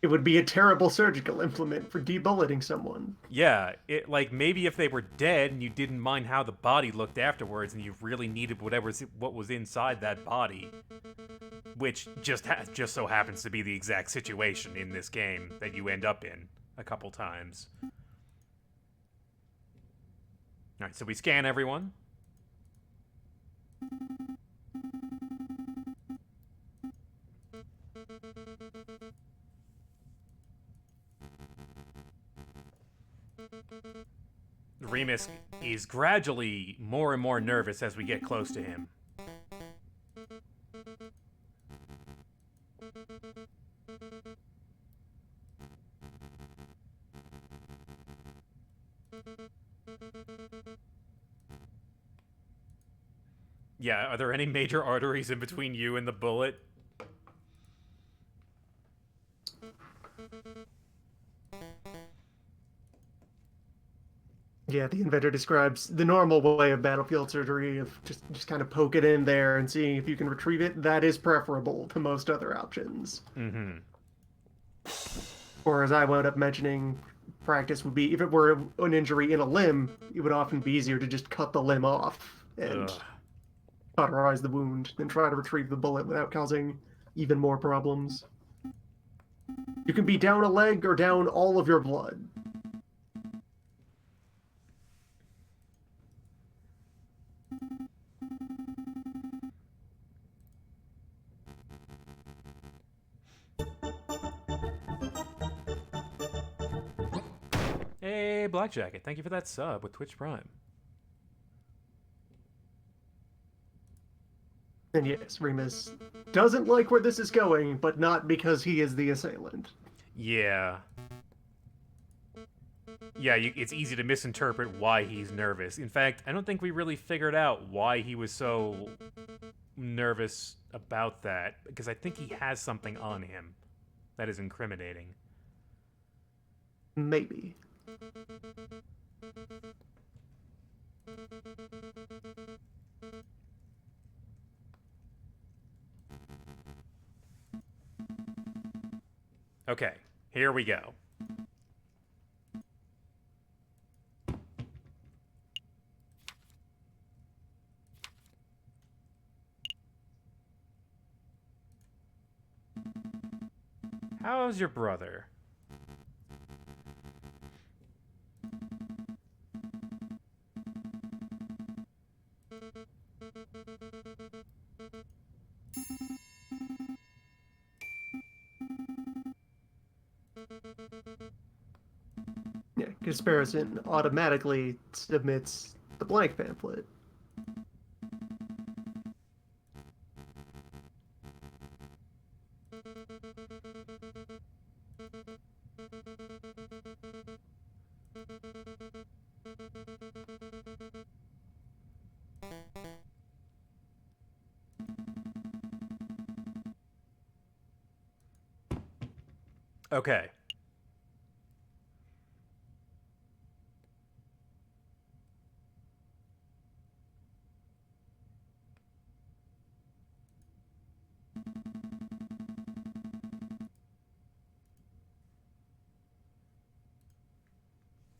It would be a terrible surgical implement for debulleting someone. Yeah, it like maybe if they were dead and you didn't mind how the body looked afterwards and you really needed what was inside that body, which just so happens to be the exact situation in this game that you end up in a couple times. All right, so we scan everyone. Remus is gradually more and more nervous as we get close to him. Yeah, are there any major arteries in between you and the bullet? Yeah, the inventor describes the normal way of battlefield surgery of just kind of poke it in there and seeing if you can retrieve it. That is preferable to most other options. Mm-hmm. Or as I wound up mentioning, practice would be if it were an injury in a limb, it would often be easier to just cut the limb off and cauterize the wound than try to retrieve the bullet without causing even more problems. You can be down a leg or down all of your blood. Hey, Black Jacket, thank you for that sub with Twitch Prime. And yes, Remus doesn't like where this is going, but not because he is the assailant. Yeah. Yeah, it's easy to misinterpret why he's nervous. In fact, I don't think we really figured out why he was so nervous about that, because I think he has something on him that is incriminating. Maybe. Okay, here we go. How's your brother? Yeah, Gasparison automatically submits the blank pamphlet. Okay.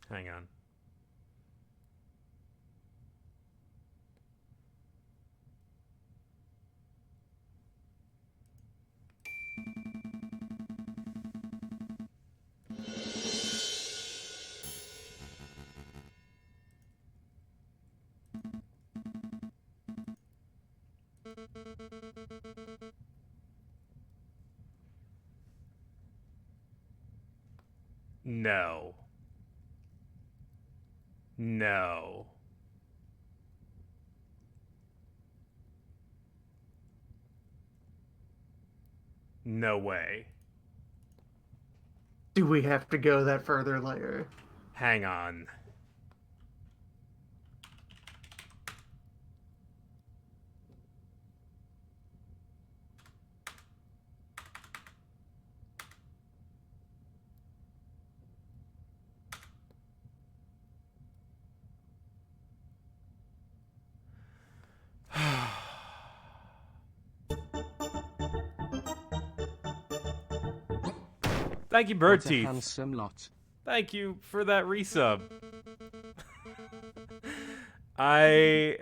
Hang on. No. No. No way. Do we have to go that further layer? Hang on. Thank you, Bird What a Teeth. handsome lot. Thank you for that resub. I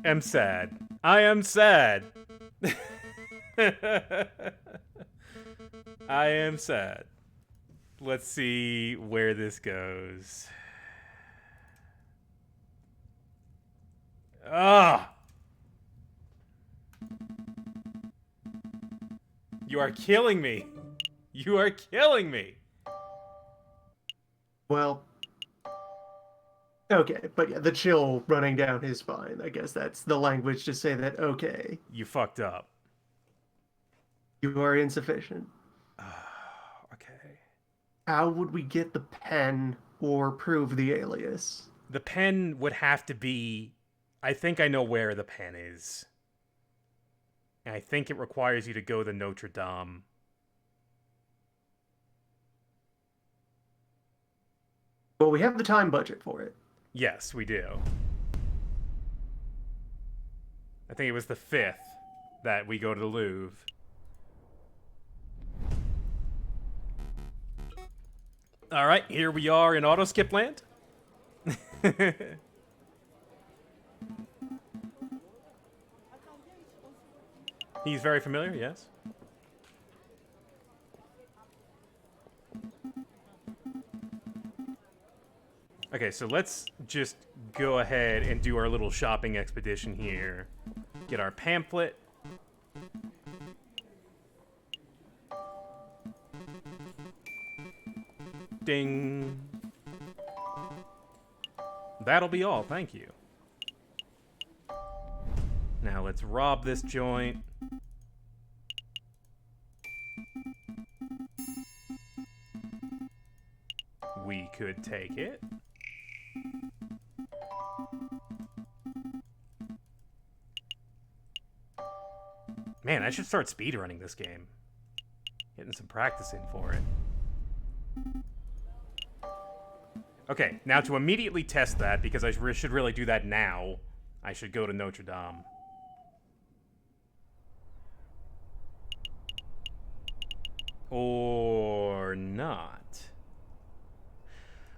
am sad. I am sad. I am sad. Let's see where this goes. Ah! You are killing me. You are killing me. Well, okay, but yeah, the chill running down his spine. I guess that's the language to say that, okay, You fucked up. you are insufficient. Okay. How would we get the pen or prove the alias? The pen would have to be... I think I know where the pen is. And I think it requires you to go to Notre Dame. Well, we have the time budget for it. Yes, we do. I think it was the 5th that we go to the Louvre. All right, here we are in Auto Skip Land. He's very familiar, yes. Okay, so let's just go ahead and do our little shopping expedition here. Get our pamphlet. Ding. That'll be all, thank you. Now let's rob this joint. We could take it. Man, I should start speedrunning this game. Getting some practice in for it. Okay, now to immediately test that, because I should really do that now, I should go to Notre Dame. Or not.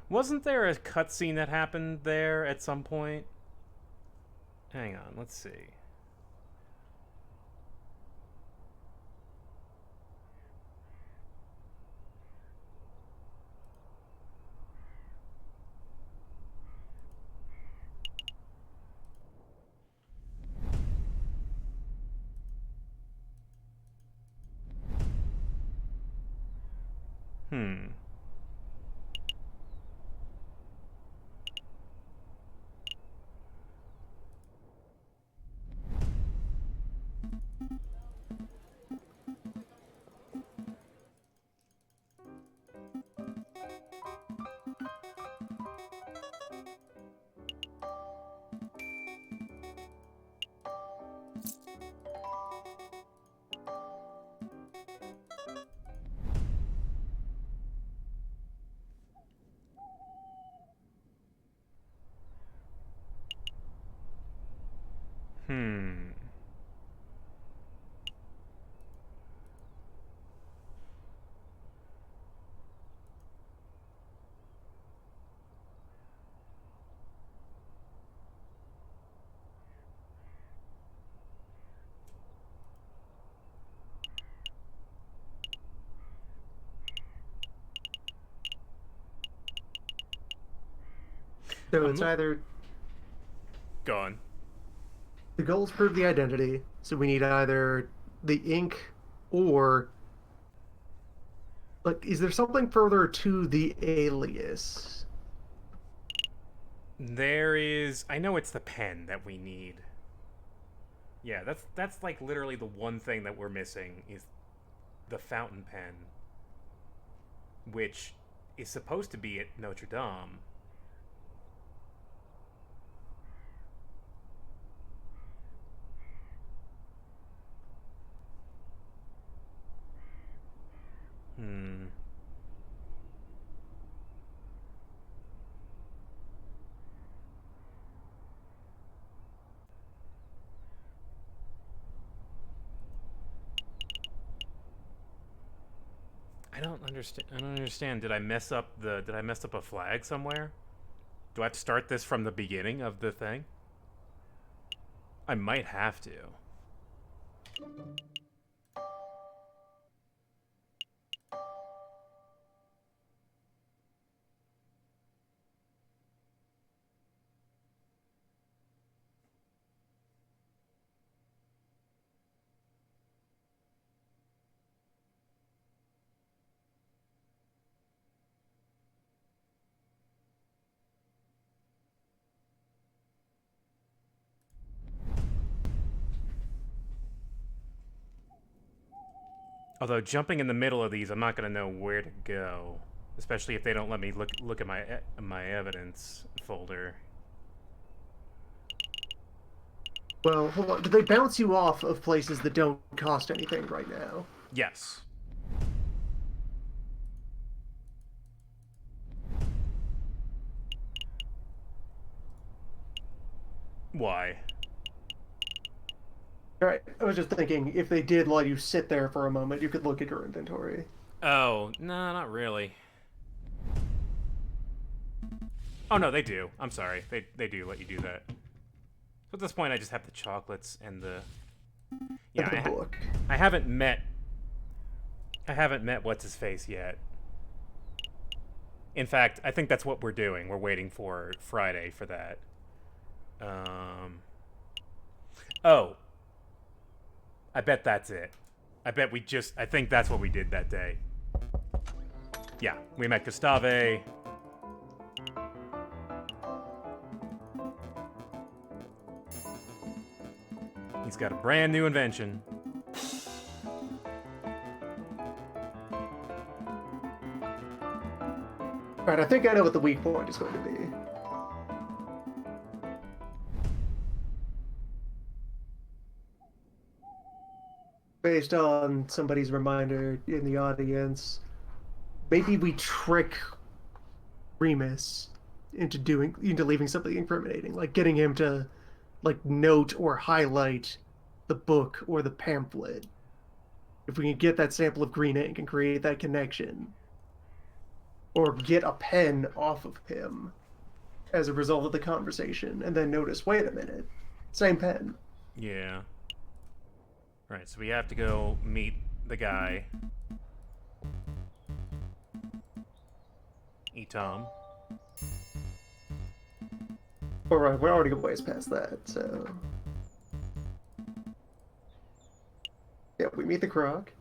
Wasn't there a cutscene that happened there at some point? Hang on, let's see. Hmm. Hmm. So it's either Gone. the goals prove the identity, so we need either the ink or like is there something further to the alias? There is... I know it's the pen that we need. Yeah, that's like literally the one thing that we're missing is the fountain pen, which is supposed to be at Notre Dame. Hmm. I don't understand. I don't understand. Did I mess up a flag somewhere? Do I have to start this from the beginning of the thing? I might have to. Although jumping in the middle of these, I'm not gonna know where to go, especially if they don't let me look at my evidence folder. Well, hold on. Do they bounce you off of places that don't cost anything right now? Yes. Why? Alright, I was just thinking, if they did let you sit there for a moment, you could look at your inventory. Oh, no, not really. Oh no, they do. I'm sorry. They do let you do that. So at this point, I just have the chocolates and the. Yeah, And the book. I haven't met what's his face yet. In fact, I think that's what we're doing. We're waiting for Friday for that. Oh. I bet that's it. I think that's what we did that day. Yeah, we met Gustave. He's got a brand new invention. Alright, I think I know what the weak point is going to be. Based on somebody's reminder in the audience, maybe we trick Remus into leaving something incriminating, like getting him to note or highlight the book or the pamphlet. If we can get that sample of green ink and create that connection, or get a pen off of him as a result of the conversation, and then notice, wait a minute, same pen. Yeah. Right, so we have to go meet the guy. Tom. Alright, we're already a ways past that, so... Yeah, we meet the Croc.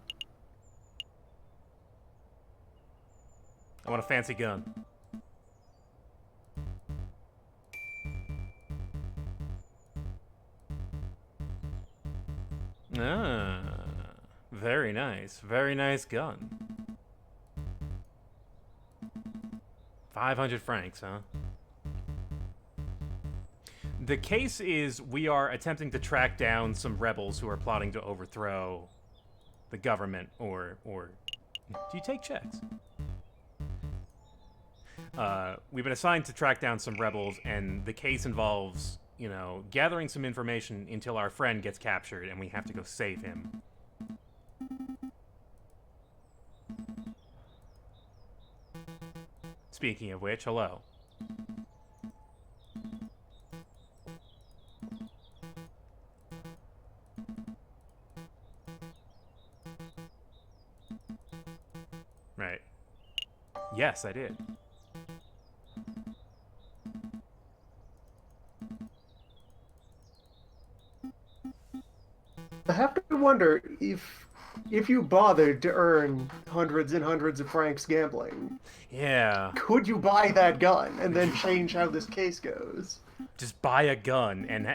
I want a fancy gun. Ah, very nice. Very nice gun. 500 francs, huh? The case is we are attempting to track down some rebels who are plotting to overthrow the government, or do you take checks? We've been assigned to track down some rebels, and the case involves, you know, gathering some information until our friend gets captured, and we have to go save him. Speaking of which, hello. Right. Yes, I did. I have to wonder if you bothered to earn hundreds and hundreds of francs gambling, Yeah. could you buy that gun and then change how this case goes? Just buy a gun and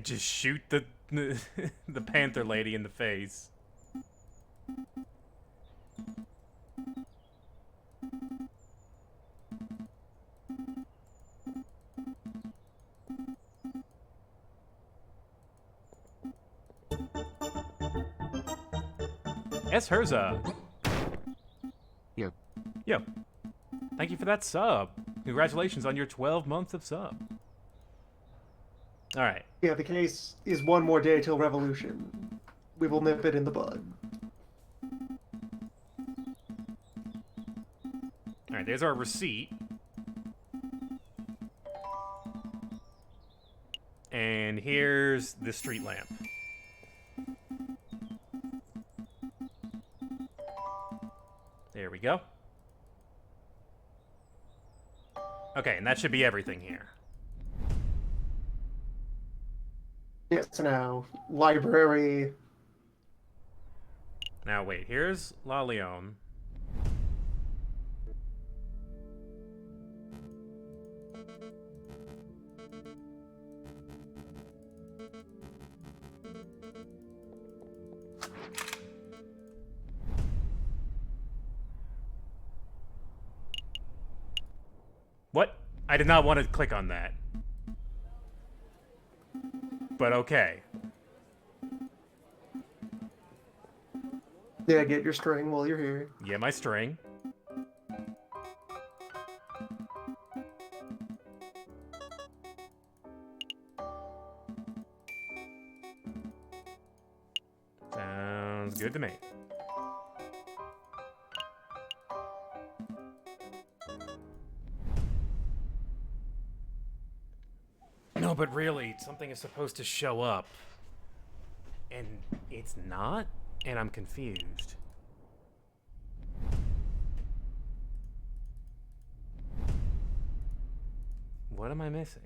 just shoot the the Panther lady in the face. S. Herza. Yo. Yo. Thank you for that sub. Congratulations on your 12 months of sub. All right. Yeah, the case is one more day till revolution. We will nip it in the bud. Alright, there's our receipt. And here's the street lamp. There we go. Okay, and that should be everything here. Yes, now, library. Now wait, here's La Leone. What? I did not want to click on that. But okay. Yeah, get your string while you're here. Yeah, my string. Sounds good to me. No, but really, something is supposed to show up. And it's not? And I'm confused. What am I missing?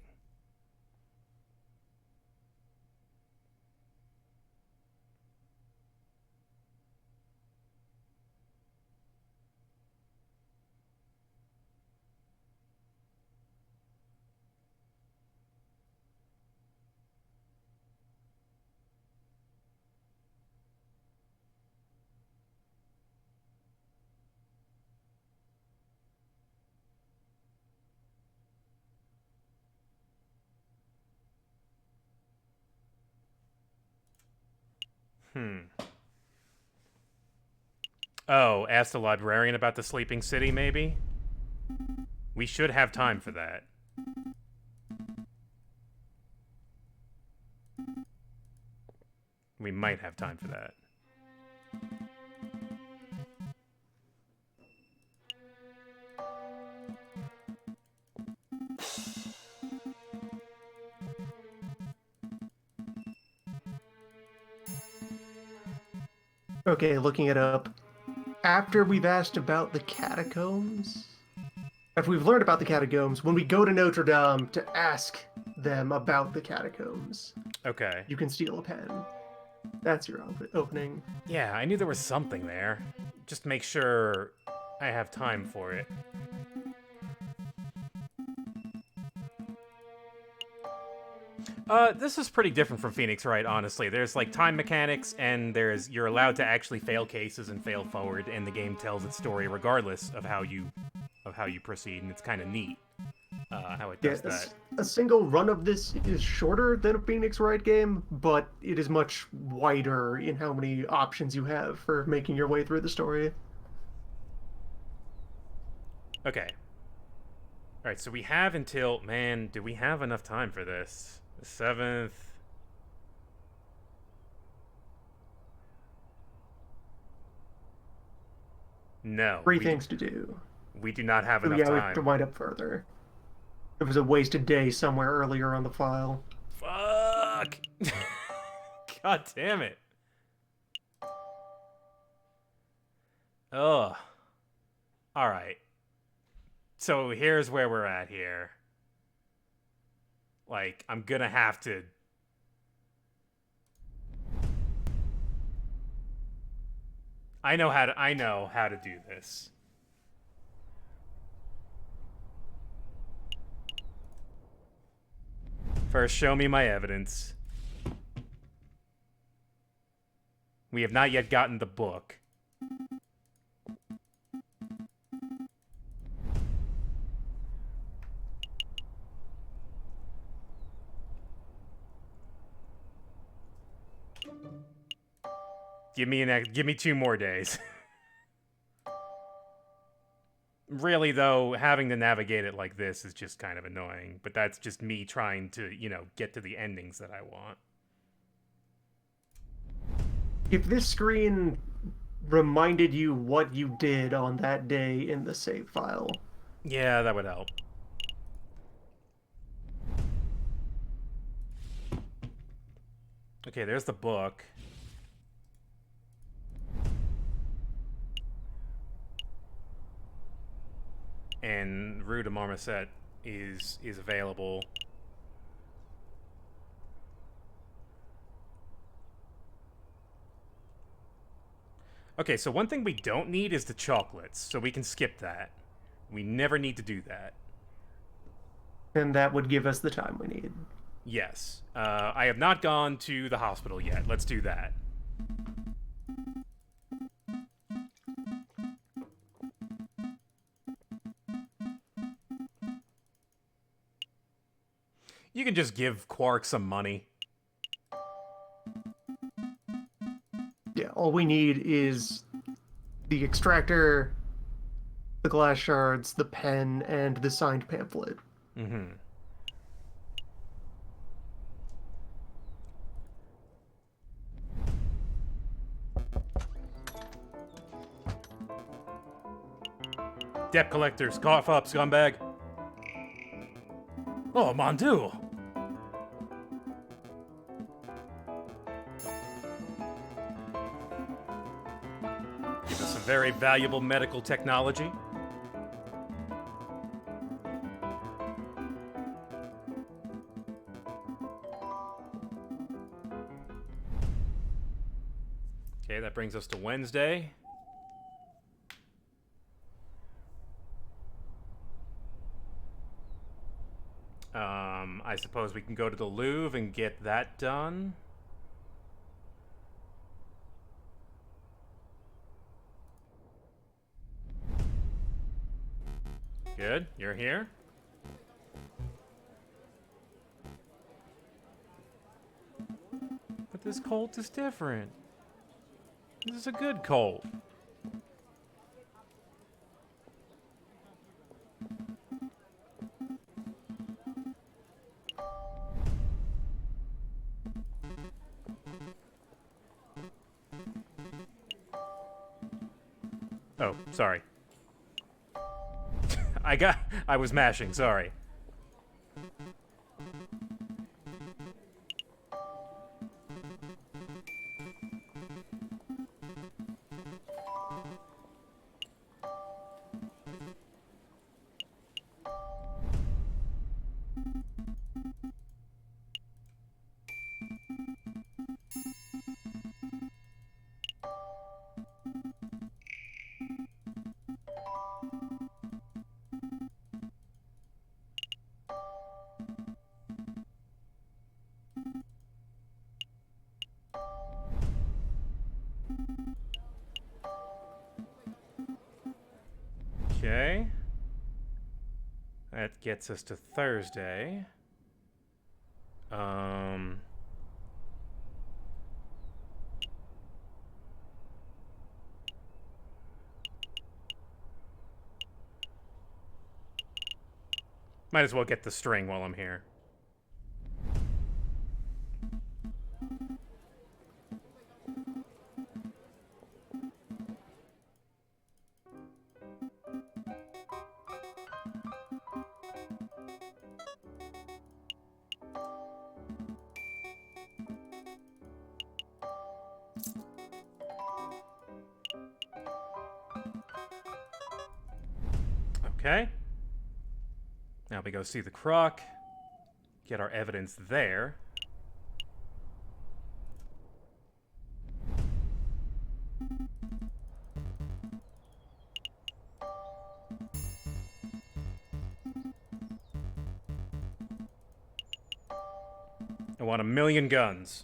Oh, ask the librarian about the sleeping city, maybe? We should have time for that. We might have time for that. Okay, looking it up. After we've asked about the catacombs, after we've learned about the catacombs, when we go to Notre Dame to ask them about the catacombs, Okay. you can steal a pen. That's your opening. Yeah, I knew there was something there. Just make sure I have time for it. This is pretty different from Phoenix Wright, honestly. There's like time mechanics, and you're allowed to actually fail cases and fail forward, and the game tells its story regardless of how you proceed, and it's kind of neat how it does that. A single run of this is shorter than a Phoenix Wright game, but it is much wider in how many options you have for making your way through the story. Okay. All right, so we have until do we have enough time for this? The 7th. No. Three things to do. We do not have So enough yeah, time. we have to wind up further. There was a wasted day somewhere earlier on the file. Fuck! God damn it. Ugh. Alright. So here's where we're at here. Like, I'm gonna have to... I know how to do this. First, show me my evidence. We have not yet gotten the book. Give me 2 more days. Really, though, having to navigate it like this is just kind of annoying. But that's just me trying to, get to the endings that I want. If this screen reminded you what you did on that day in the save file. Yeah, that would help. Okay, there's the book. And Rue de Marmoset is available. Okay, so one thing we don't need is the chocolates, so we can skip that. We never need to do that. And that would give us the time we need. Yes. I have not gone to the hospital yet. Let's do that. You can just give Quark some money. Yeah, all we need is the extractor, the glass shards, the pen, and the signed pamphlet. Mm-hmm. Debt collectors, cough up, scumbag. Oh, mon Dieu. Give us some very valuable medical technology. Okay, that brings us to Wednesday. I suppose we can go to the Louvre and get that done. Good, you're here. But this Colt is different. This is a good Colt. Oh, sorry. I was mashing, sorry. Okay. That gets us to Thursday. Might as well get the string while I'm here. Okay. Now we go see the croc. Get our evidence there. I want 1,000,000 guns.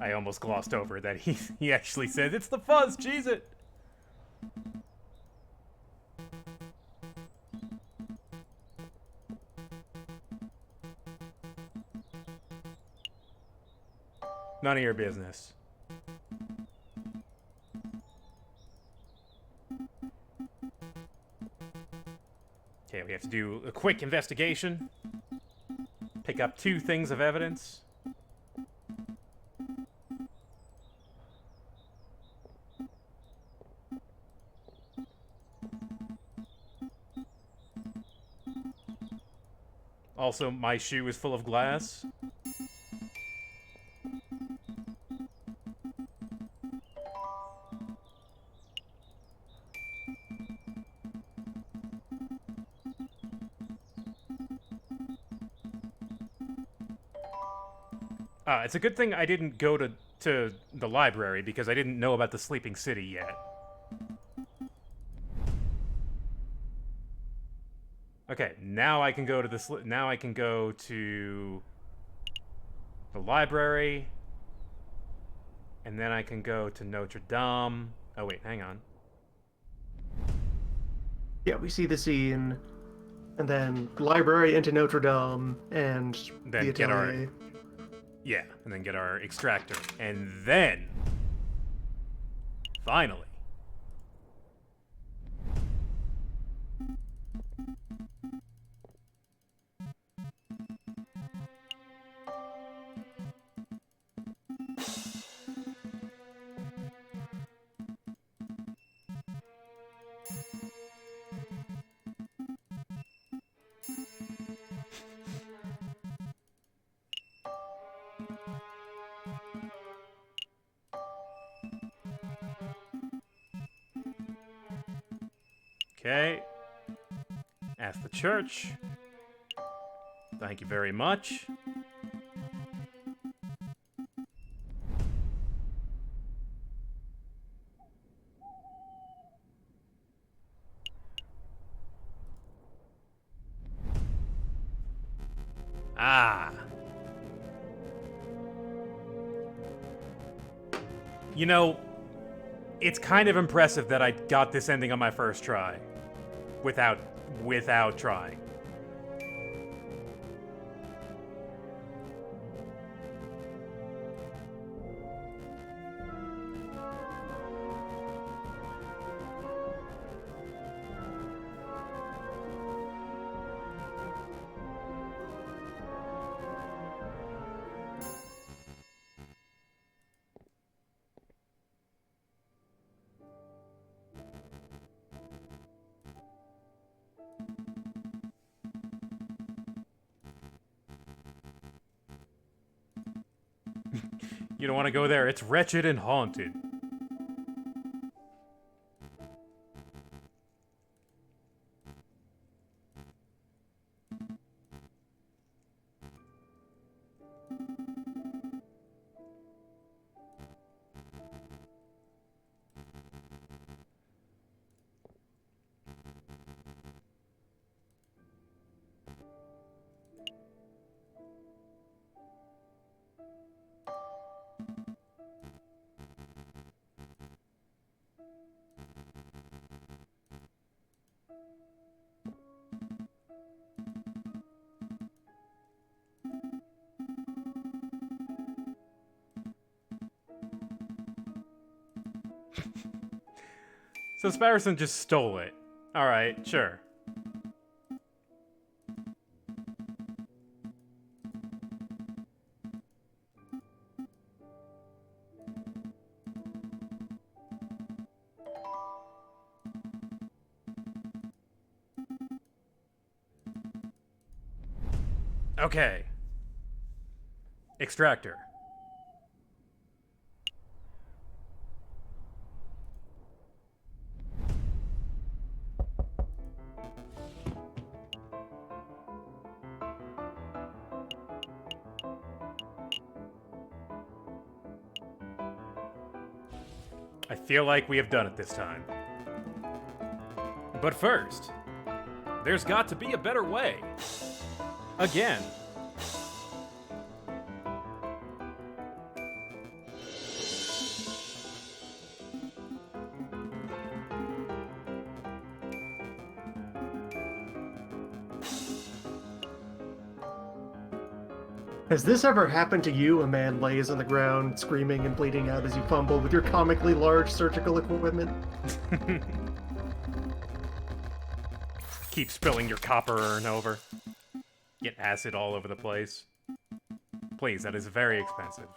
I almost glossed over that he actually said, "It's the fuzz, cheese it!" None of your business. Okay, we have to do a quick investigation. Pick up 2 things of evidence. Also, my shoe is full of glass. It's a good thing I didn't go to the library because I didn't know about the Sleeping City yet. Okay, now I can go to the library, and then I can go to Notre Dame. Oh wait, hang on. Yeah, we see the scene, and then library into Notre Dame, and Then the get our atelier. Yeah, and then get our extractor. And then, finally. Okay. Ask the church. Thank you very much. Ah. You know, it's kind of impressive that I got this ending on my first try. Without trying. You don't want to go there. It's wretched and haunted. So Sparrison just stole it. Alright, sure. Okay. Extractor. I feel like we have done it this time. But first, there's got to be a better way. Again. Has this ever happened to you? A man lays on the ground, screaming and bleeding out as you fumble with your comically large surgical equipment. Keep spilling your copper urn over. Get acid all over the place. Please, that is very expensive.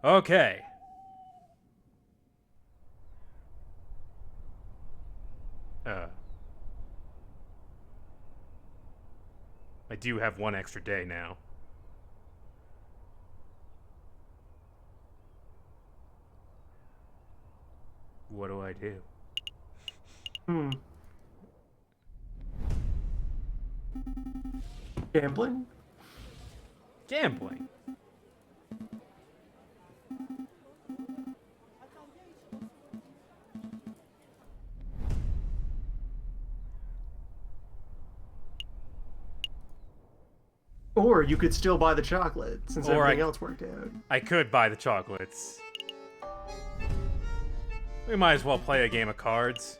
Okay. I do have one extra day now. What do I do? Gambling? Gambling. Or you could still buy the chocolate, since Or everything else worked out. I could buy the chocolates. We might as well play a game of cards.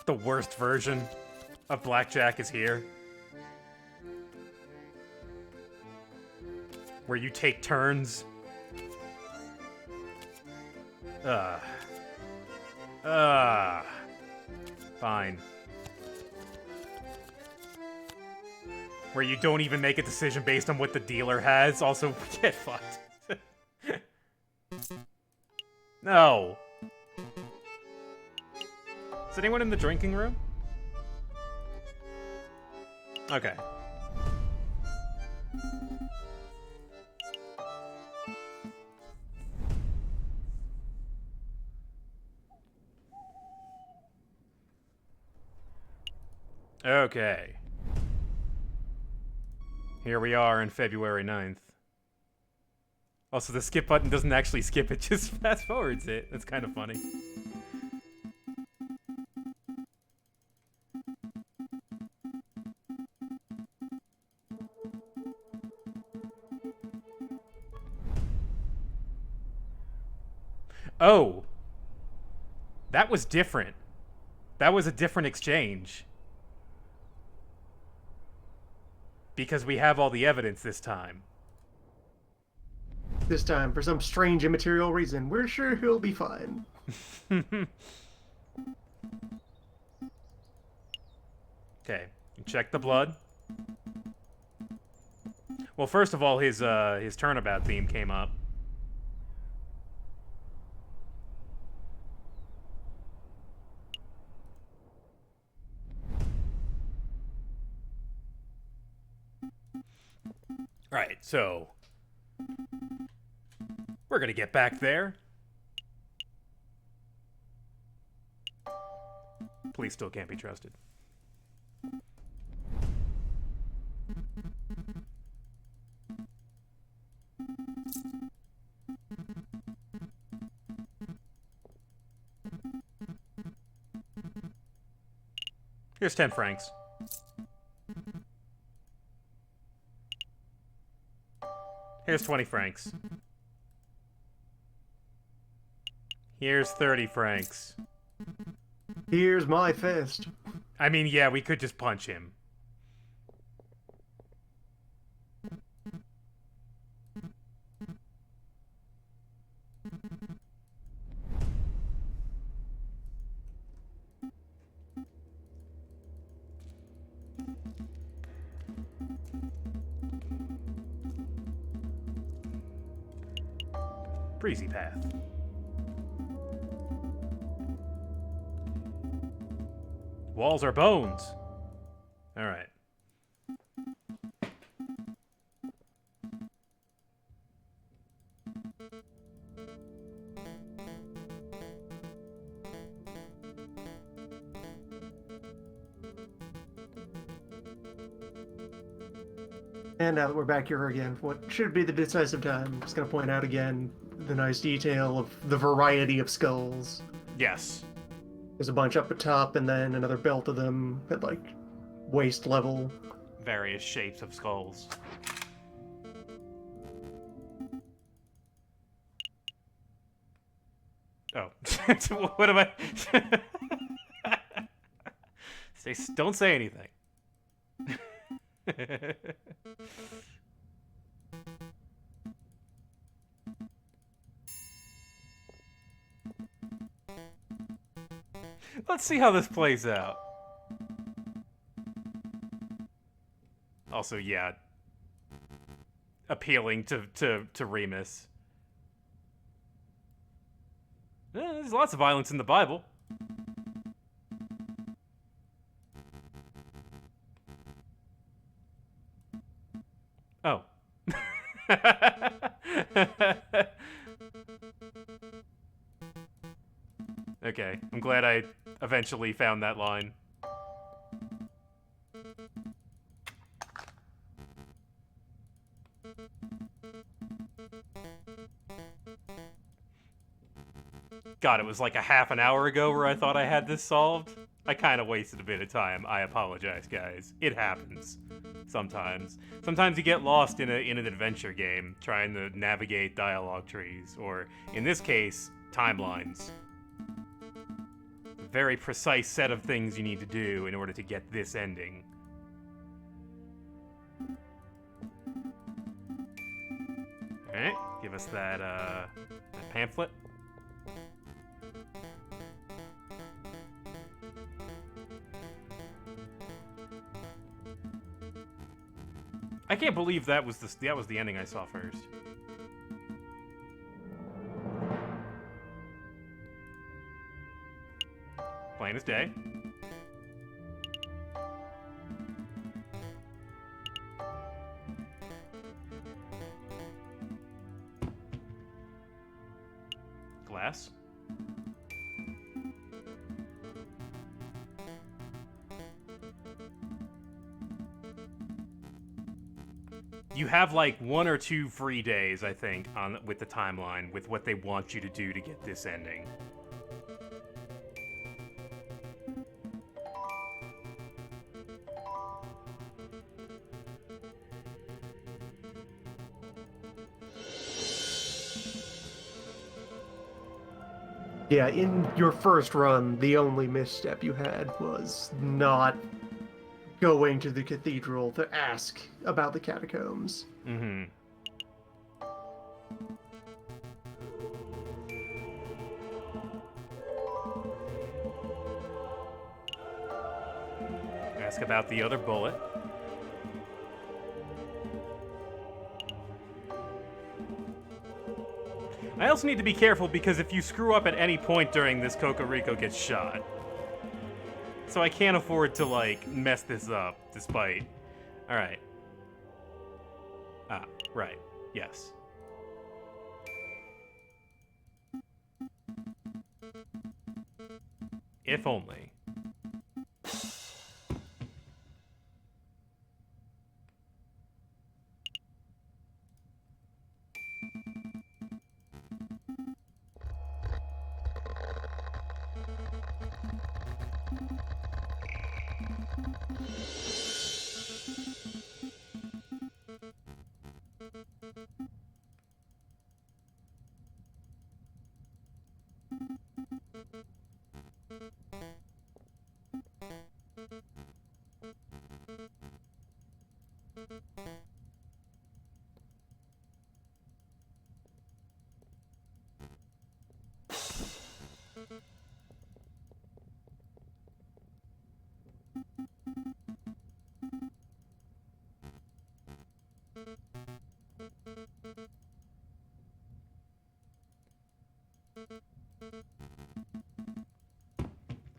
The worst version of blackjack is here. Where you take turns. Fine. Where you don't even make a decision based on what the dealer has. Also, get fucked. No. Is anyone in the drinking room? Okay. Okay. Here we are on February 9th. Also, the skip button doesn't actually skip it, just fast forwards it. That's kind of funny. Oh! That was different. That was a different exchange. Because we have all the evidence this time. This time, for some strange immaterial reason, we're sure he'll be fine. Okay, check the blood. Well, first of all, his turnabout theme came up. Right, so we're gonna get back there. Police still can't be trusted. Here's 10 francs. Here's 20 francs. Here's 30 francs. Here's my fist. I mean, yeah, we could just punch him. Breezy path. Walls are bones. All right. And now that we're back here again, for what should be the decisive time, I'm just going to point out again the nice detail of the variety of skulls. Yes. There's a bunch up at top, and then another belt of them at, like, waist level. Various shapes of skulls. What am I? Don't say anything. Let's see how this plays out. Also, yeah, appealing to Remus. There's lots of violence in the Bible. Oh. Okay, I'm glad I eventually found that line. God, it was like a half an hour ago where I thought I had this solved. I kind of wasted a bit of time. I apologize, guys. It happens. Sometimes. Sometimes you get lost in an adventure game trying to navigate dialogue trees, or, in this case, timelines. A very precise set of things you need to do in order to get this ending. Alright, give us that pamphlet. I can't believe that was the ending I saw first. Plain as day. Glass. You have like 1 or 2 free days, I think, with the timeline, with what they want you to do to get this ending. Yeah, in your first run, the only misstep you had was not going to the cathedral to ask about the catacombs. Mm-hmm. Ask about the other bullet. I also need to be careful because if you screw up at any point during this, Cocorico gets shot. So I can't afford to, like, mess this up, despite... Alright. Ah, right. Yes. If only.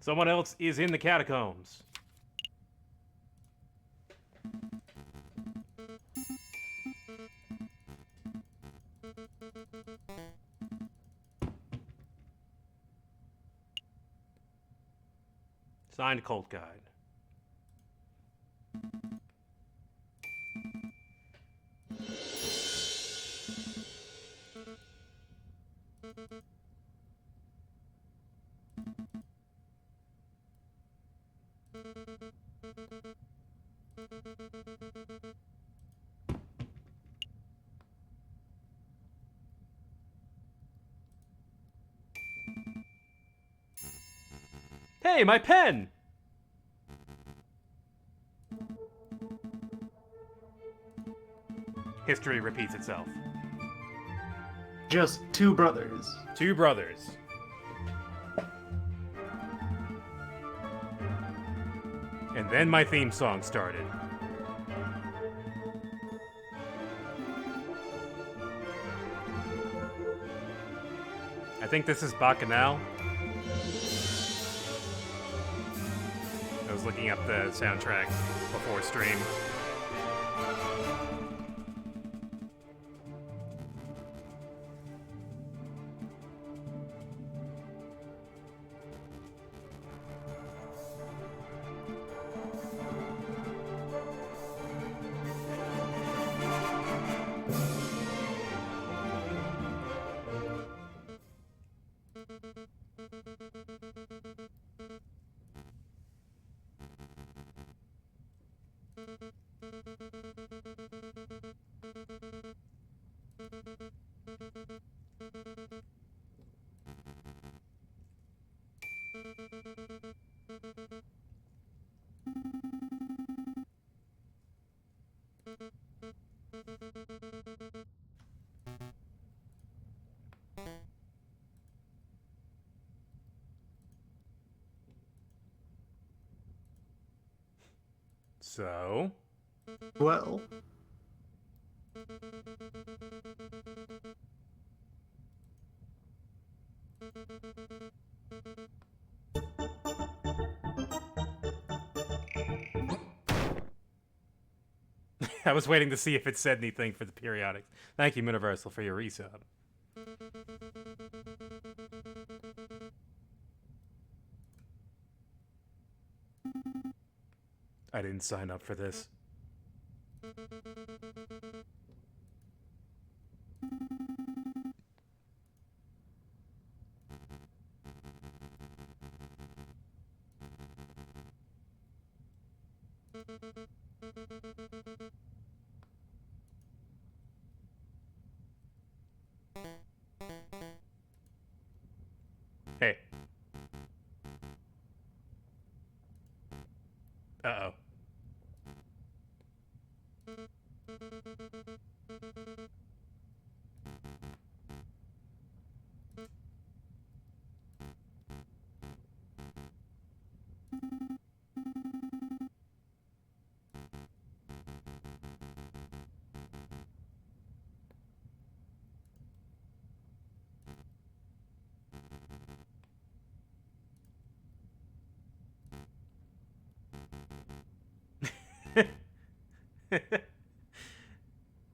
Someone else is in the catacombs. Signed, Cult Guide. Hey, my pen! History repeats itself. Just two brothers. Two brothers. And then my theme song started. I think this is Bacchanal. I was looking up the soundtrack before stream. So, Well, I was waiting to see if it said anything for the periodics. Thank you, Universal, for your resub. I didn't sign up for this. Hey. Uh-oh.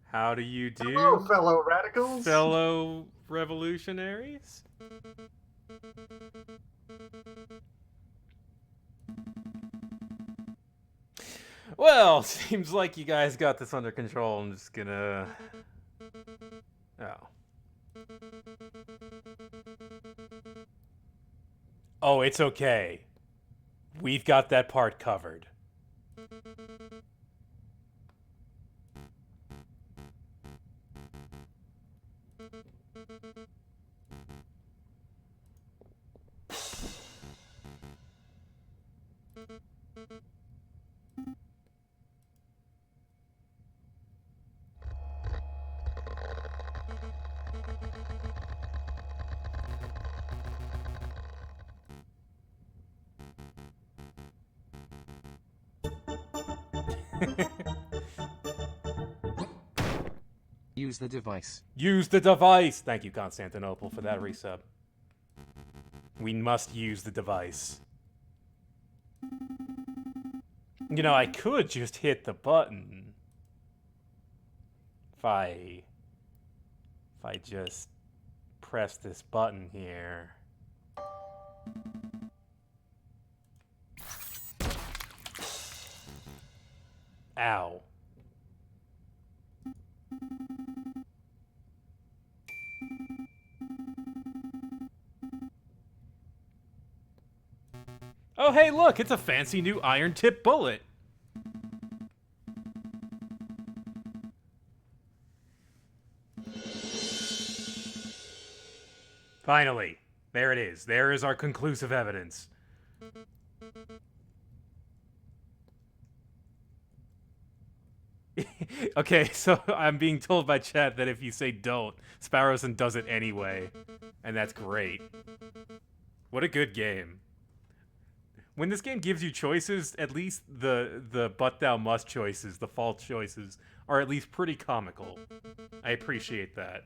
How do you do, hello, fellow radicals. fellow revolutionaries? Well, seems like you guys got this under control. I'm just gonna... Oh. Oh, it's okay. We've got that part covered. Use the device. Use the device! Thank you, Constantinople, for that resub. We must use the device. You know, I could just hit the button. If I just press this button here. Ow. Oh, hey, look, it's a fancy new iron tip bullet. Finally, there it is. There is our conclusive evidence. Okay, so I'm being told by chat that if you say don't, Sparrowson does it anyway. And that's great. What a good game. When this game gives you choices, at least the but thou must choices, the false choices, are at least pretty comical. I appreciate that.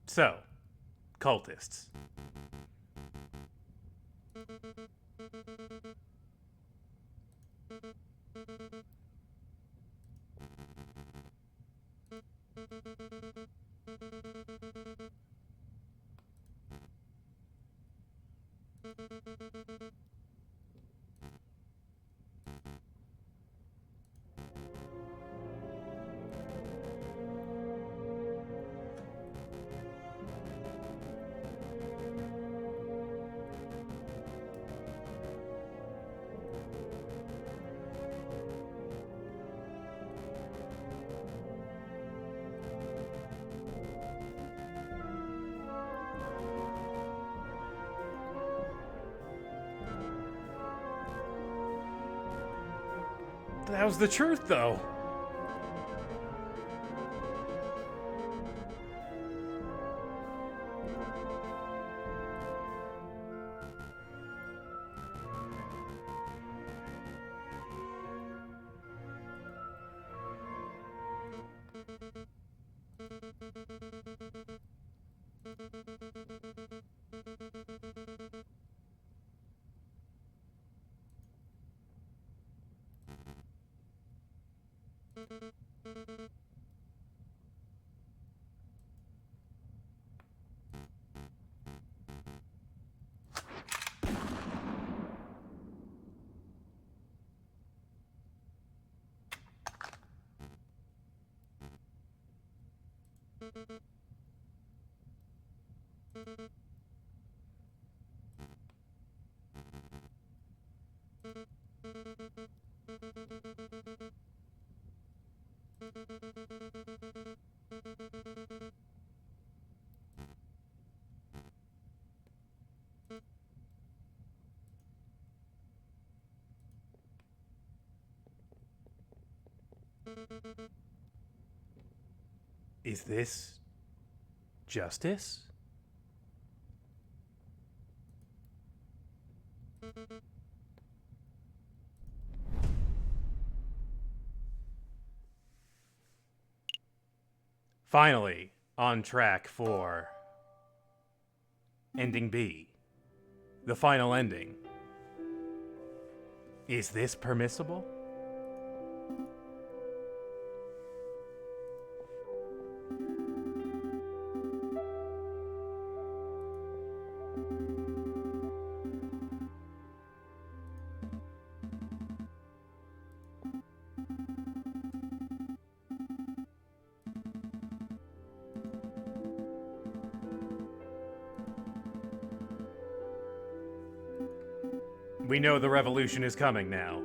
So, cultists. That was the truth, though. Is this justice? Finally, on track for ending B. The final ending. Is this permissible? We know the revolution is coming now.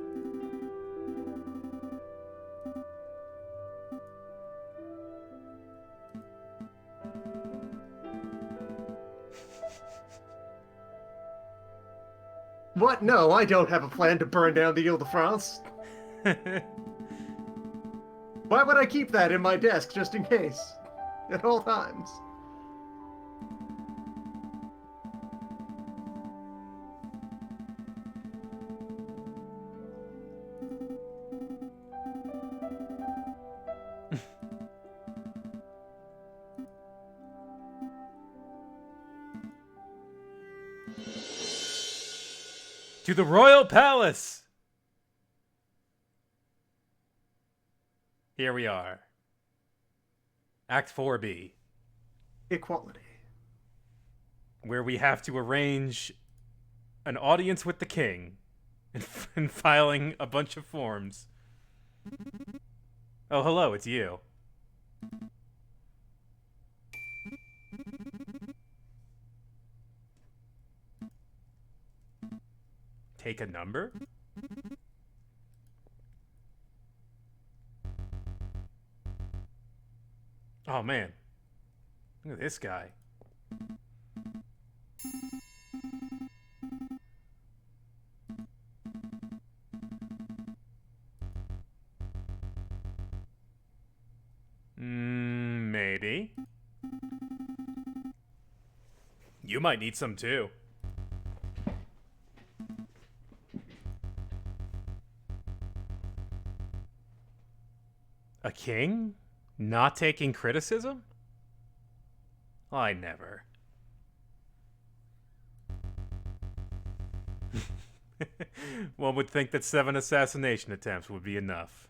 What? No, I don't have a plan to burn down the Ile-de-France. Why would I keep that in my desk just in case? At all times. To the royal palace! Here we are. Act 4B. Equality. Where we have to arrange an audience with the king and filing a bunch of forms. Oh, hello, it's you. Take a number? Oh, man. Look at this guy. Maybe. You might need some too. A king? Not taking criticism? I never. One would think that 7 assassination attempts would be enough.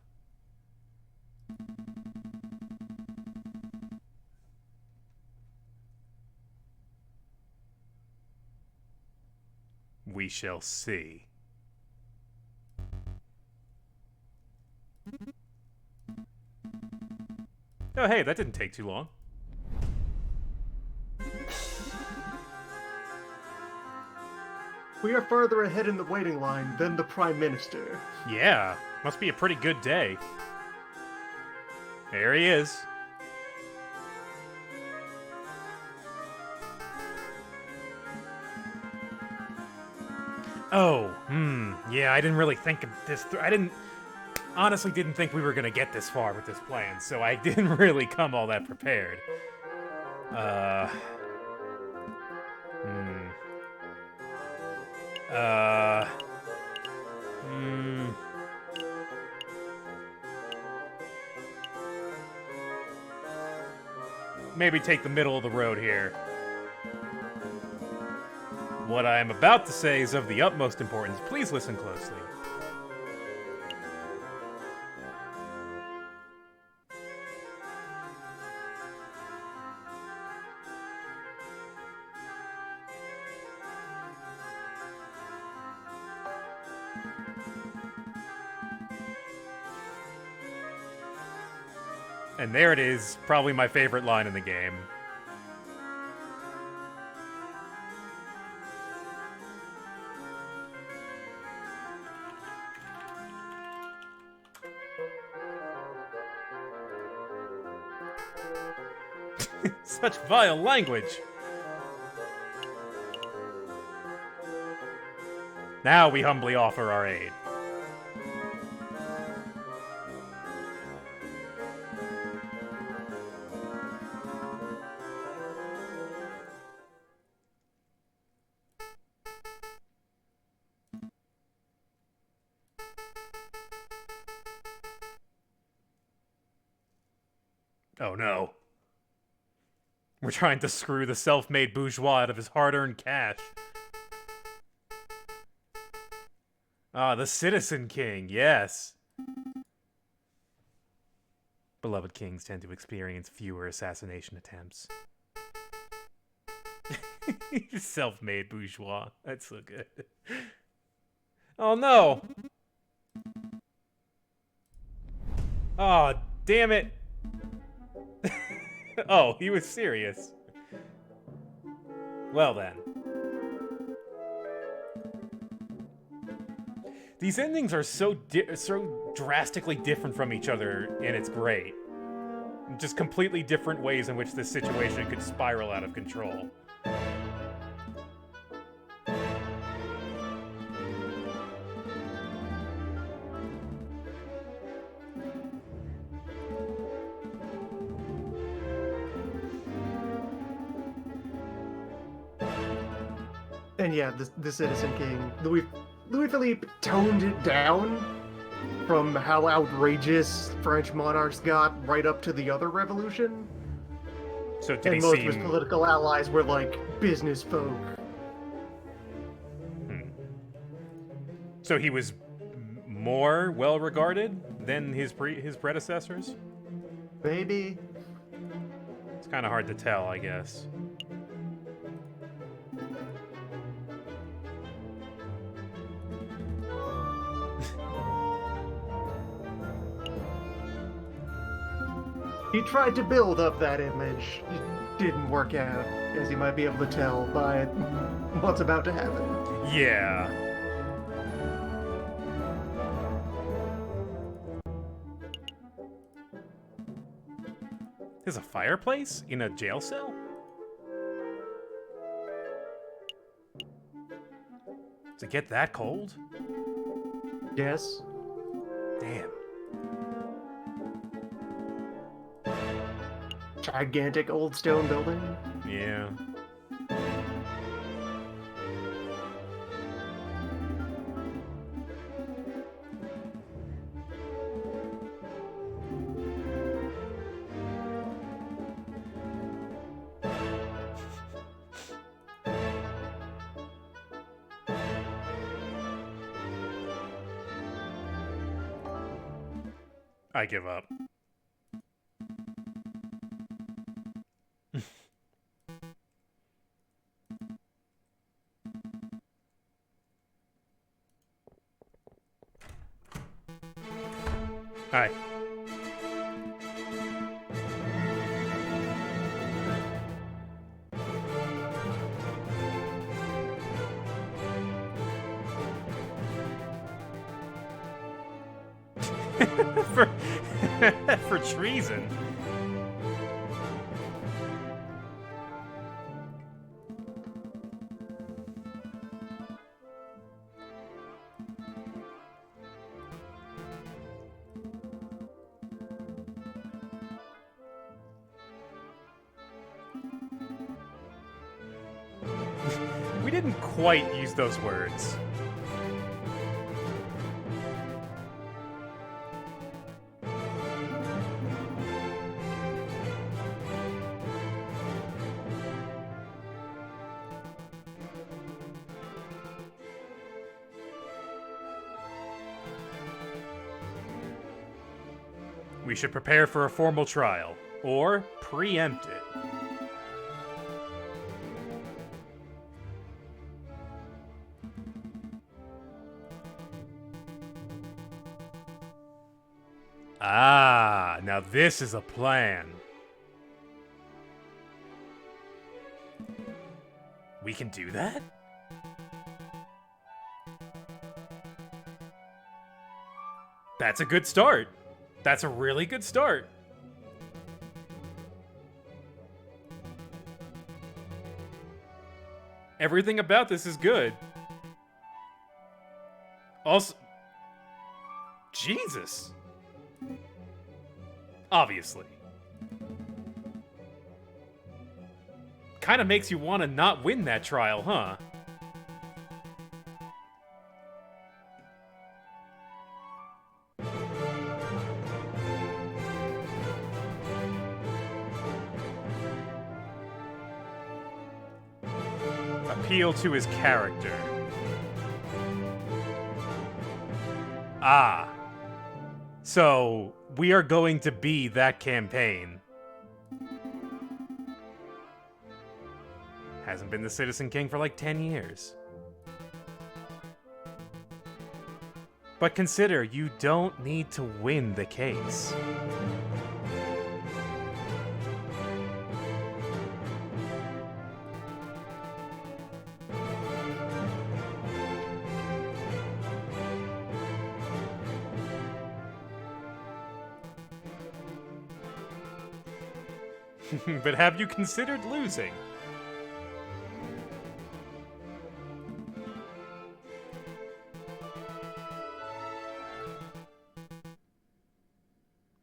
We shall see. Oh, hey, that didn't take too long. We are further ahead in the waiting line than the Prime Minister. Yeah, must be a pretty good day. There he is. Oh, yeah, I didn't really think of this. Honestly didn't think we were gonna get this far with this plan, so I didn't really come all that prepared. Maybe take the middle of the road here. What I am about to say is of the utmost importance. Please listen closely. And there it is, probably my favorite line in the game. Such vile language! Now we humbly offer our aid. Oh no. We're trying to screw the self-made bourgeois out of his hard-earned cash. Ah, the Citizen King, yes. Beloved kings tend to experience fewer assassination attempts. Self-made bourgeois. That's so good. Oh no! Oh, damn it! Oh, he was serious. Well then. These endings are so drastically different from each other, and it's great. Just completely different ways in which this situation could spiral out of control. And yeah, the Citizen King, Louis Philippe toned it down from how outrageous French monarchs got right up to the other revolution. So did And he most seem... of his political allies were like business folk. So he was more well-regarded than his predecessors? Maybe. It's kind of hard to tell, I guess. He tried to build up that image. It didn't work out, as you might be able to tell by what's about to happen. Yeah. There's a fireplace in a jail cell? Does it get that cold? Yes. Damn. Gigantic old stone building. Yeah. I give up. Hi. for for treason. We didn't quite use those words. We should prepare for a formal trial, or preempt it. Ah, now this is a plan. We can do that? That's a good start. That's a really good start. Everything about this is good. Also, Jesus. Obviously. Kind of makes you want to not win that trial, huh? Appeal to his character. Ah. So, we are going to be that campaign. Hasn't been the Citizen King for like 10 years. But consider, you don't need to win the case. But have you considered losing?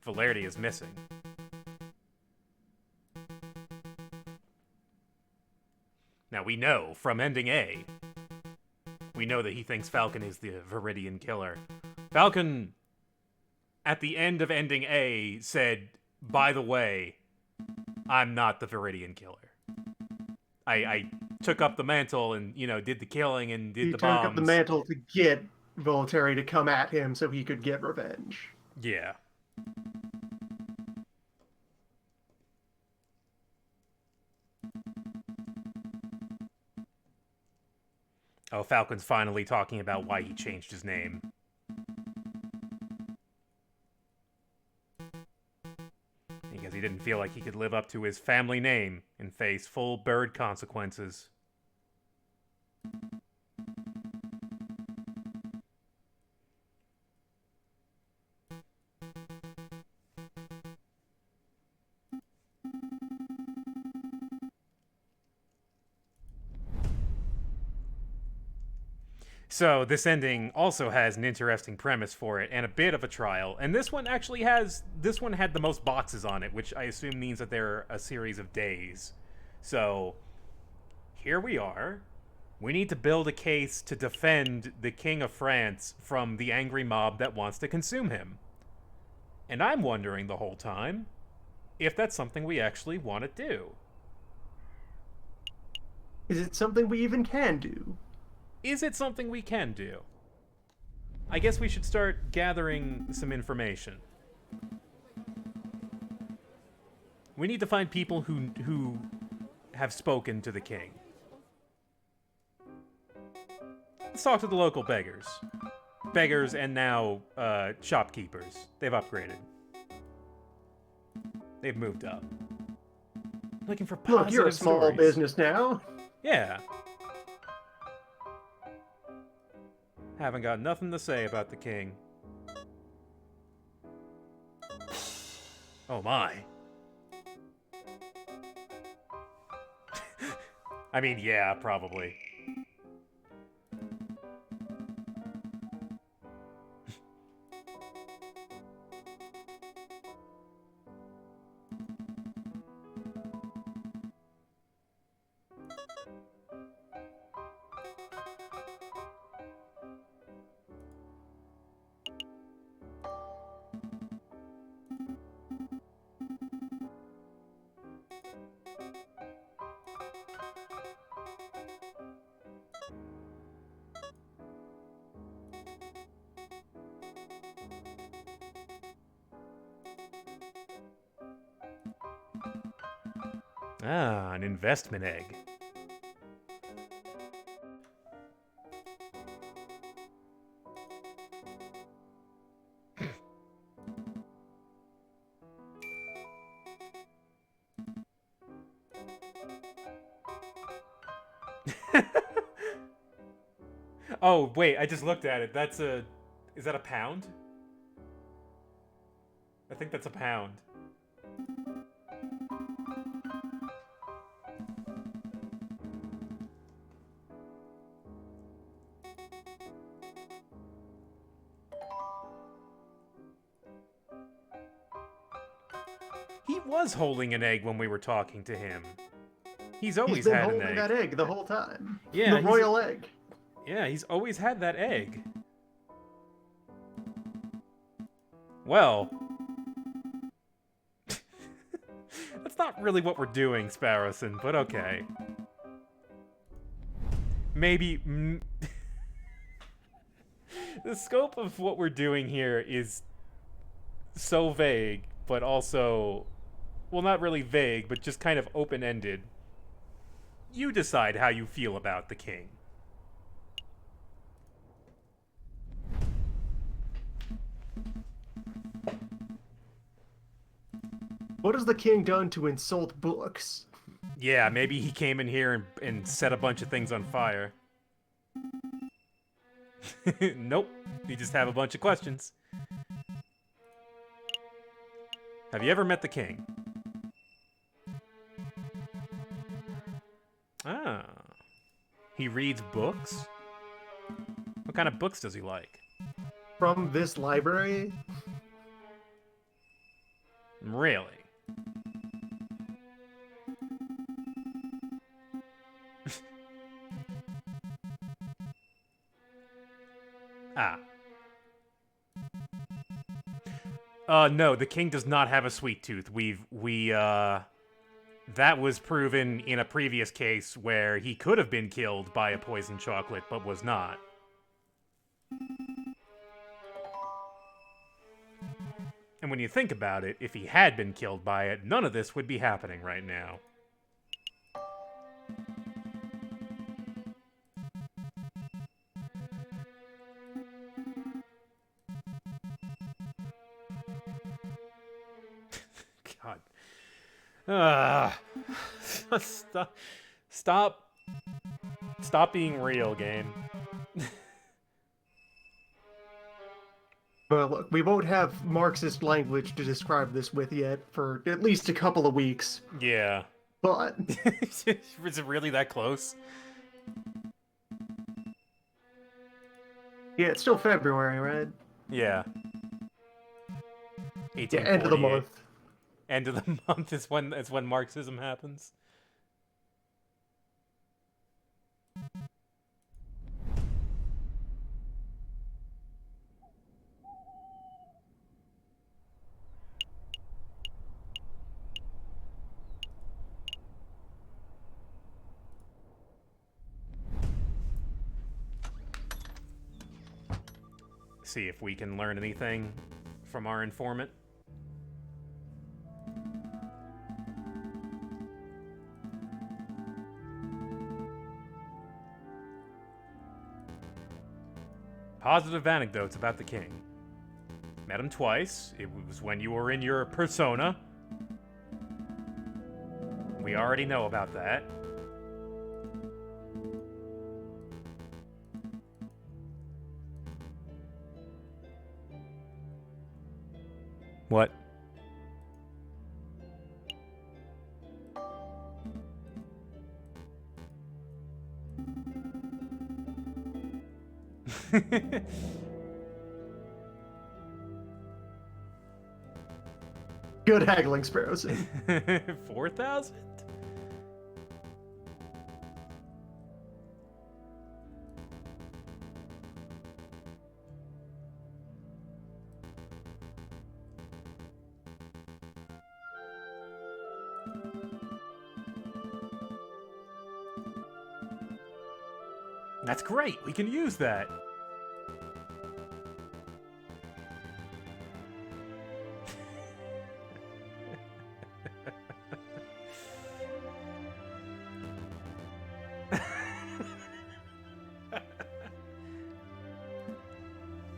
Valerity is missing. Now we know from ending A, we know that he thinks Falcon is the Viridian killer. Falcon, at the end of ending A, said, by the way, I'm not the Viridian killer. I took up the mantle and, you know, did the killing and did the bombs. He took up the mantle to get Voltaire to come at him so he could get revenge. Yeah. Oh, Falcon's finally talking about why he changed his name. Because he didn't feel like he could live up to his family name and face full bird consequences. So this ending also has an interesting premise for it and a bit of a trial. And this one had the most boxes on it, which I assume means that there are a series of days. So here we are. We need to build a case to defend the King of France from the angry mob that wants to consume him. And I'm wondering the whole time if that's something we actually want to do. Is it something we even can do? Is it something we can do? I guess we should start gathering some information. We need to find people who have spoken to the king. Let's talk to the local beggars. Beggars and now shopkeepers. They've upgraded. They've moved up. Looking for positive Look, you're a small stories. business now. Yeah. Haven't got nothing to say about the king. Oh my. I mean, yeah, probably. Ah, an investment egg. Oh, wait, I just looked at it. That's a... Is that a pound? I think that's a pound. He was holding an egg when we were talking to him. He's always He's been had an holding egg. that egg the whole time. Yeah, the royal egg. Yeah, he's always had that egg. Well... That's not really what we're doing, Sparrowson, but okay. Maybe... The scope of what we're doing here is so vague, but also... Well, not really vague, but just kind of open-ended. You decide how you feel about the king. What has the king done to insult books? Yeah, maybe he came in here and set a bunch of things on fire. Nope. You just have a bunch of questions. Have you ever met the king? Ah. He reads books? What kind of books does he like? From this library? Really? Ah. No, the king does not have a sweet tooth. That was proven in a previous case where he could have been killed by a poisoned chocolate, but was not. And when you think about it, if he had been killed by it, none of this would be happening right now. God. Stop being real, game. But look, we won't have Marxist language to describe this with yet for at least a couple of weeks. Yeah. But Is it really that close? yeah, it's still February, right? Yeah. Yeah, end of the 1848. month. End of the month is when Marxism happens. See if we can learn anything from our informant. Positive anecdotes about the king. Met him twice. It was when you were in your persona. We already know about that. What? Good haggling, Sparrows. 4,000? That's great. We can use that.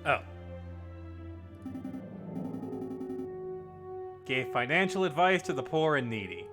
Oh. Gave financial advice to the poor and needy.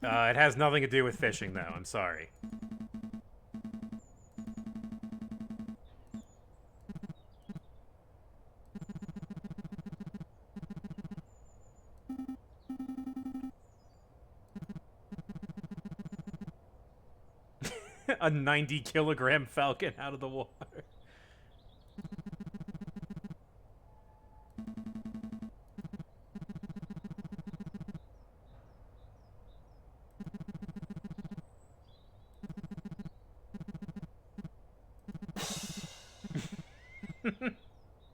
It has nothing to do with fishing, though. I'm sorry. A 90-kilogram falcon out of the water.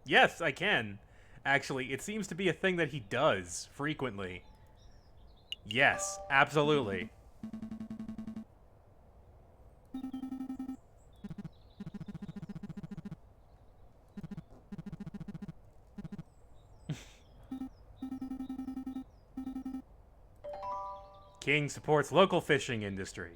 Yes, I can. Actually, it seems to be a thing that he does frequently. Yes, absolutely. King supports local fishing industry.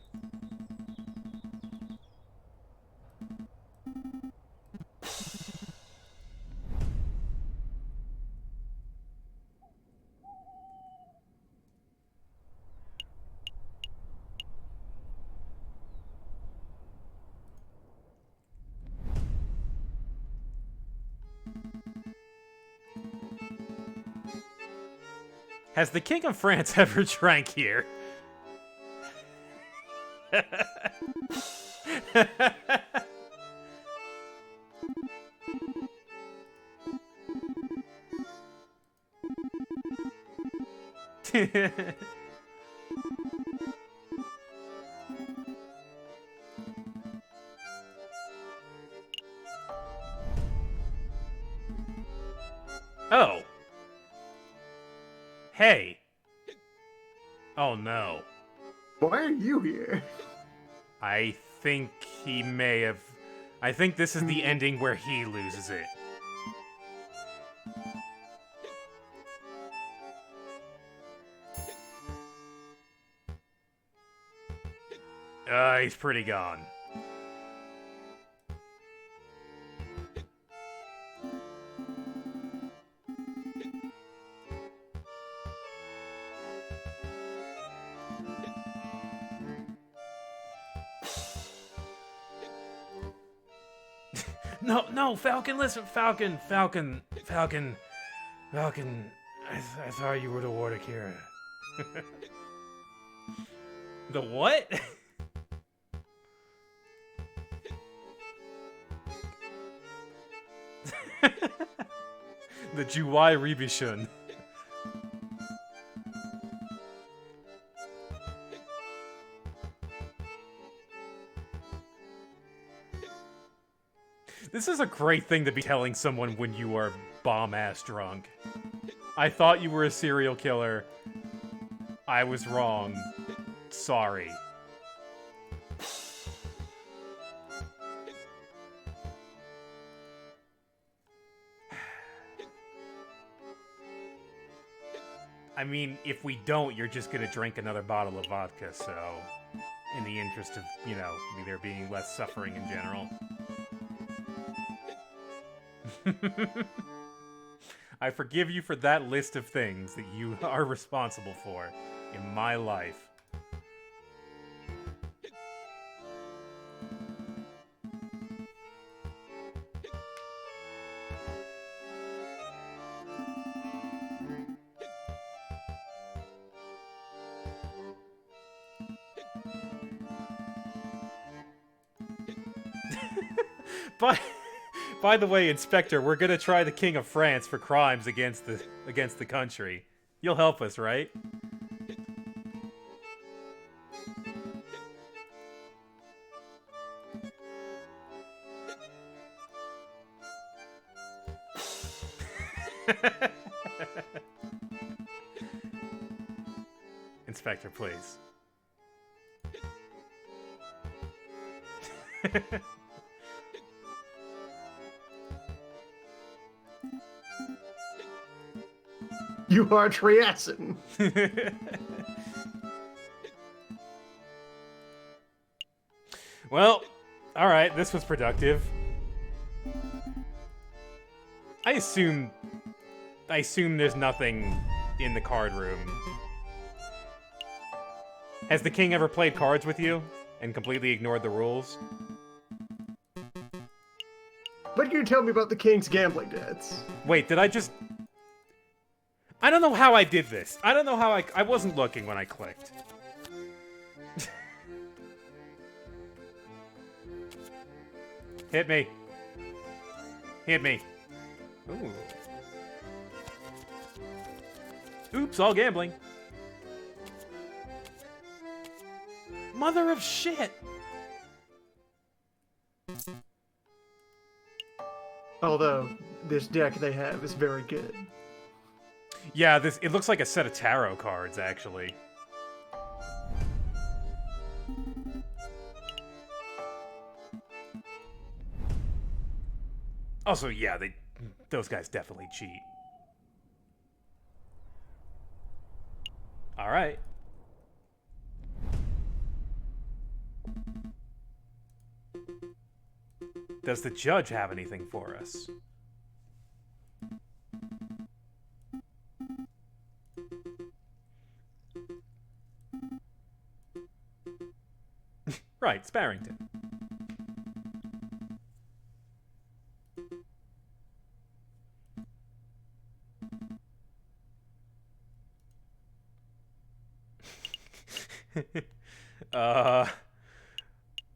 Has the King of France ever drank here? Oh. Hey. Oh no. Why are you here? I think he may have... I think this is the ending where he loses it. He's pretty gone. No, no, Falcon, listen, Falcon. I thought you were the Ward Akira. The what? The Juwai Ribishun. This is a great thing to be telling someone when you are bomb-ass drunk. I thought you were a serial killer. I was wrong. Sorry. I mean, if we don't, you're just gonna drink another bottle of vodka, so... In the interest of, you know, there being less suffering in general. I forgive you for that list of things that you are responsible for in my life. By the way, Inspector, we're gonna try the King of France for crimes against the country. You'll help us, right? Inspector, please. You are Triasin. Well, alright, this was productive. I assume there's nothing in the card room. Has the king ever played cards with you and completely ignored the rules? What can you tell me about the king's gambling debts? Wait, did I just... I don't know how I did this. I don't know how I wasn't looking when I clicked. Hit me. Hit me. Ooh. Oops, all gambling. Mother of shit. Although, this deck they have is very good. Yeah, it looks like a set of tarot cards, actually. Also, yeah, those guys definitely cheat. All right. Does the judge have anything for us? Right, Sparrington.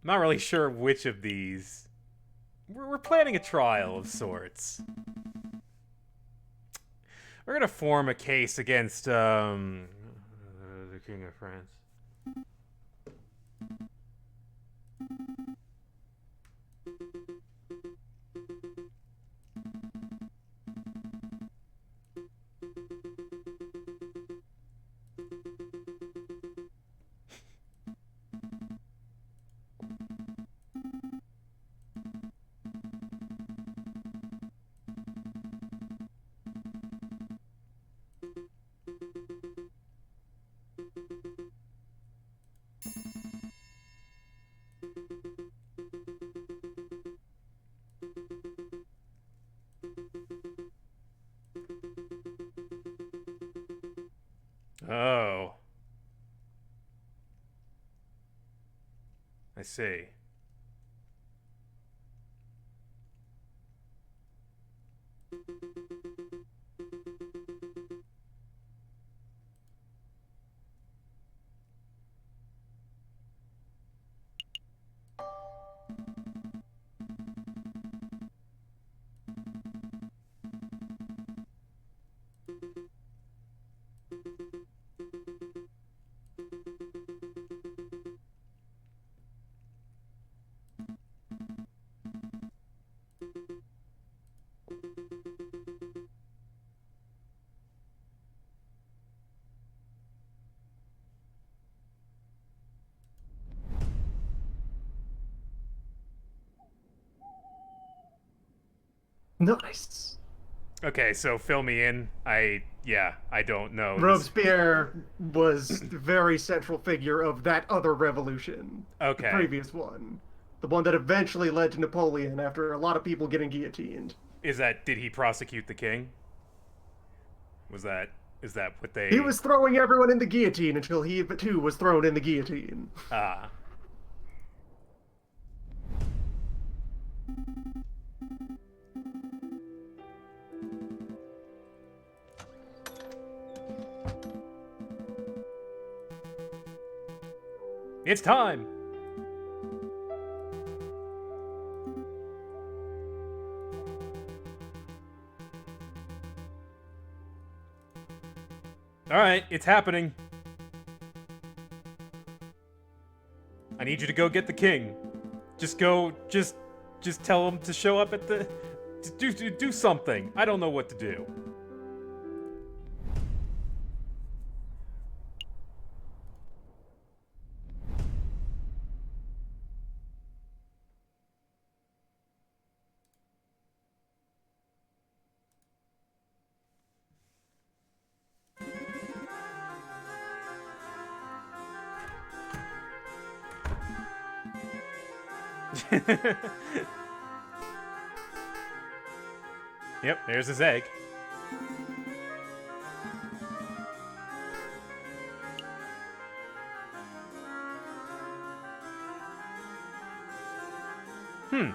Not really sure which of these. We're planning a trial of sorts. We're gonna form a case against, King of France. Oh. I see. Nice. Okay, so fill me in. I don't know. Robespierre was the very central figure of that other revolution, the Okay. previous one, the one that eventually led to Napoleon after a lot of people getting guillotined. Did he prosecute the king? Is that what they He was throwing everyone in the guillotine until he too was thrown in the guillotine. Ah. It's time. All right, it's happening. I need you to go get the king. Just tell him to show up at the do something. I don't know what to do. Yep, there's his egg. Hmm.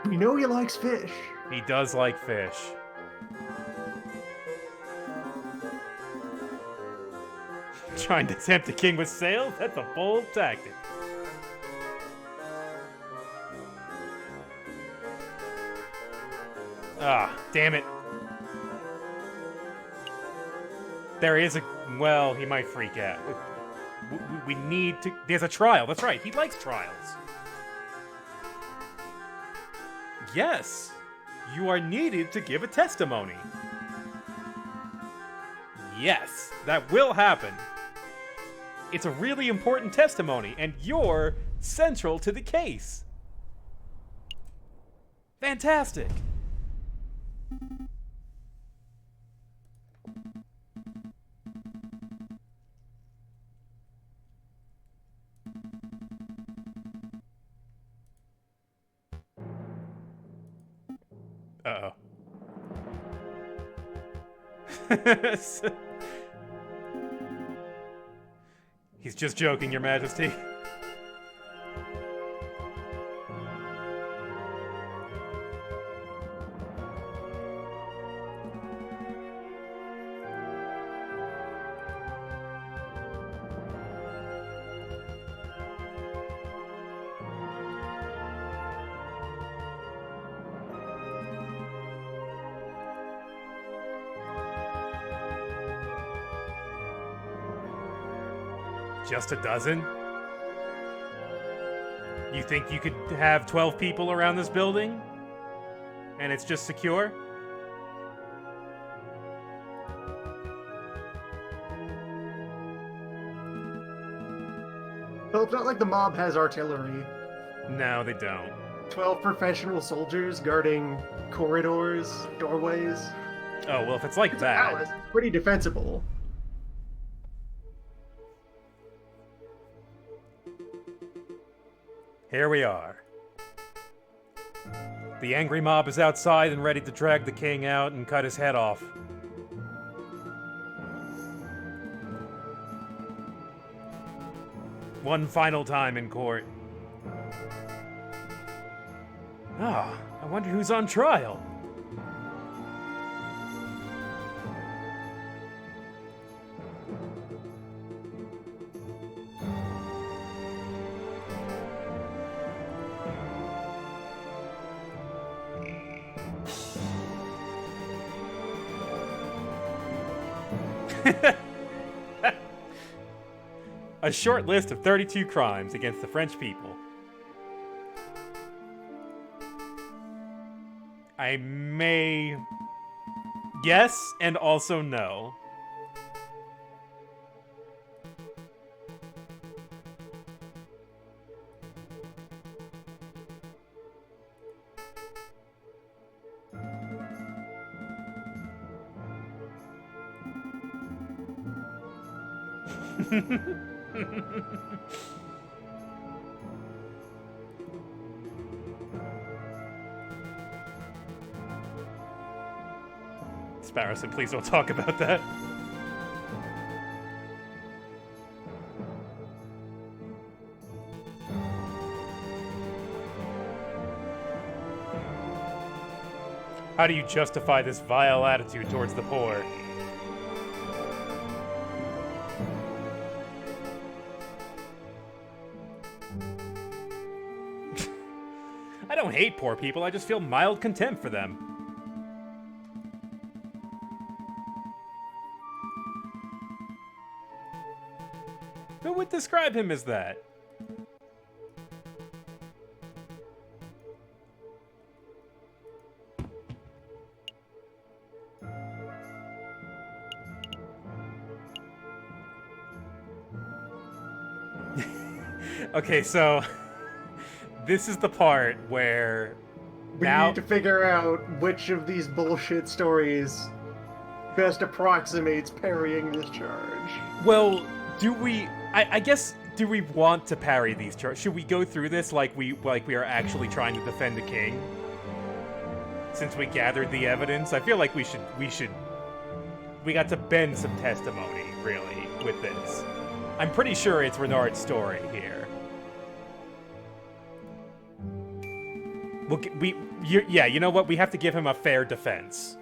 We know he likes fish. He does like fish. Trying to tempt a king with sails? That's a bold tactic. Ah, damn it. There is a... Well, he might freak out. We need to... There's a trial. That's right. He likes trials. Yes. You are needed to give a testimony. Yes, that will happen. It's a really important testimony, and you're central to the case. Fantastic. Uh-oh. He's just joking, Your Majesty. Just a dozen? You think you could have 12 people around this building? And it's just secure? Well, it's not like the mob has artillery. No, they don't. 12 professional soldiers guarding corridors, doorways. Oh, well, if it's like that... Palace, pretty defensible. Here we are. The angry mob is outside and ready to drag the king out and cut his head off. One final time in court. Ah, I wonder who's on trial. A short list of 32 crimes against the French people. I may yes and also no. Sparrow said, please don't talk about that. How do you justify this vile attitude towards the poor? I don't hate poor people, I just feel mild contempt for them. Who would describe him as that? Okay, so this is the part where We need to figure out which of these bullshit stories best approximates parrying this charge. Well, do we? I guess. Do we want to parry these charges? Should we go through this like we are actually trying to defend the king? Since we gathered the evidence, I feel like we should. We got to bend some testimony, really, with this. I'm pretty sure it's Renard's story here. Yeah, you know what? We have to give him a fair defense.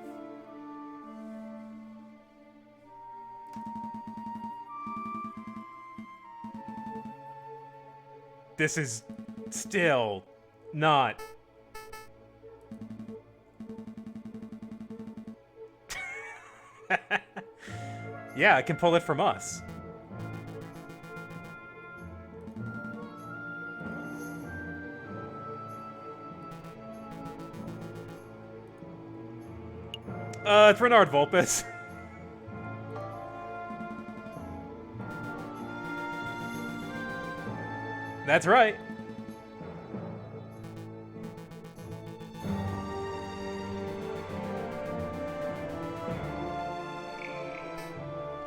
This is still not... Yeah, I can pull it from us. It's Renard Vulpes. That's right.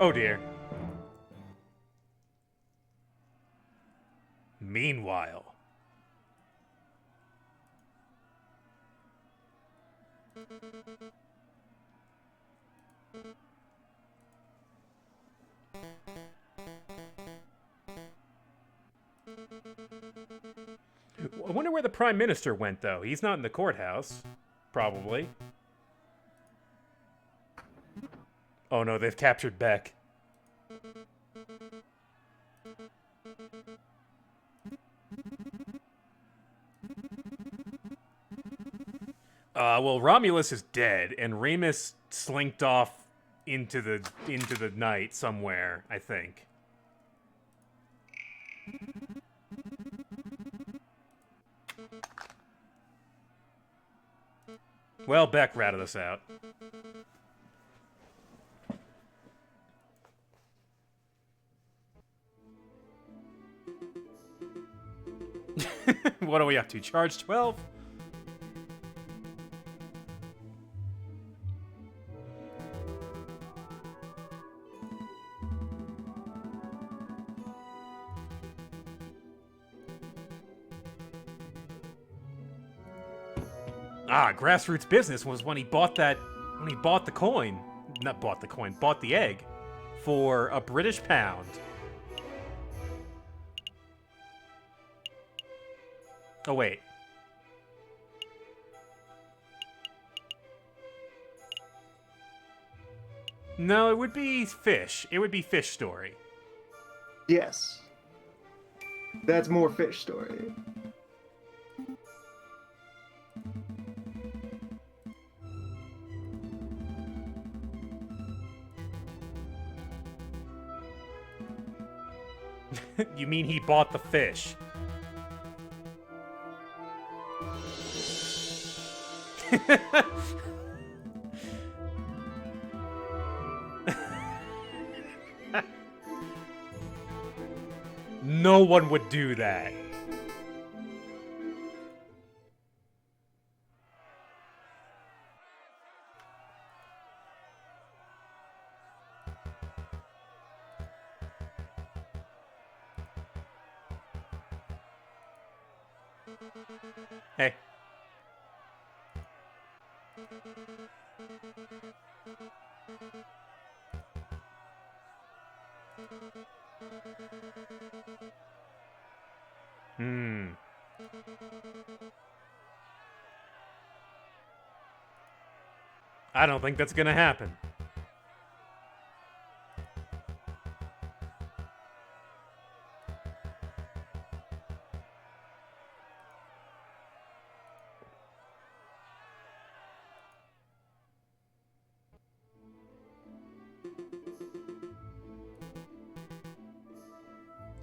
Oh dear. Meanwhile. I wonder where the Prime Minister went, though. He's not in the courthouse. Probably. Oh no, they've captured Beck. Well, Romulus is dead, and Remus slinked off into the night somewhere, I think. Well, Beck ratted us out. What are we up to? Charge 12? Ah, grassroots business was when he bought that... When he bought the coin. Not bought the coin, bought the egg. For a British pound. Oh, wait. No, it would be fish. It would be fish story. Yes. That's more fish story. You mean he bought the fish? No one would do that. Hey. I don't think that's gonna happen.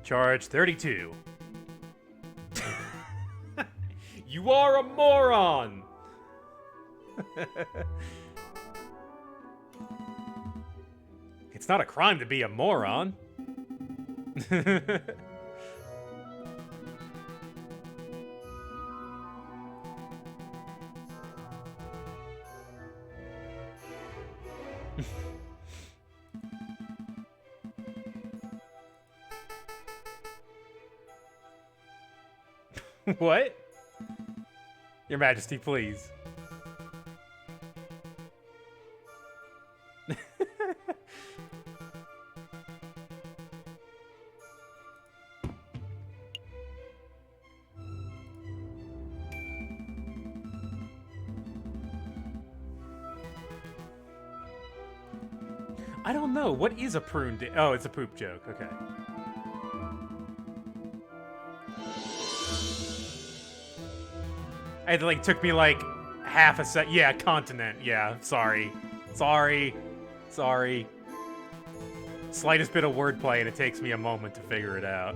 Charge 32. You are a moron! It's not a crime to be a moron. What? Your Majesty, please. I don't know. What is a prune? Oh, it's a poop joke. Okay. It like took me like half a sec. Yeah, continent. Yeah, sorry. Sorry. Sorry. Slightest bit of wordplay and it takes me a moment to figure it out.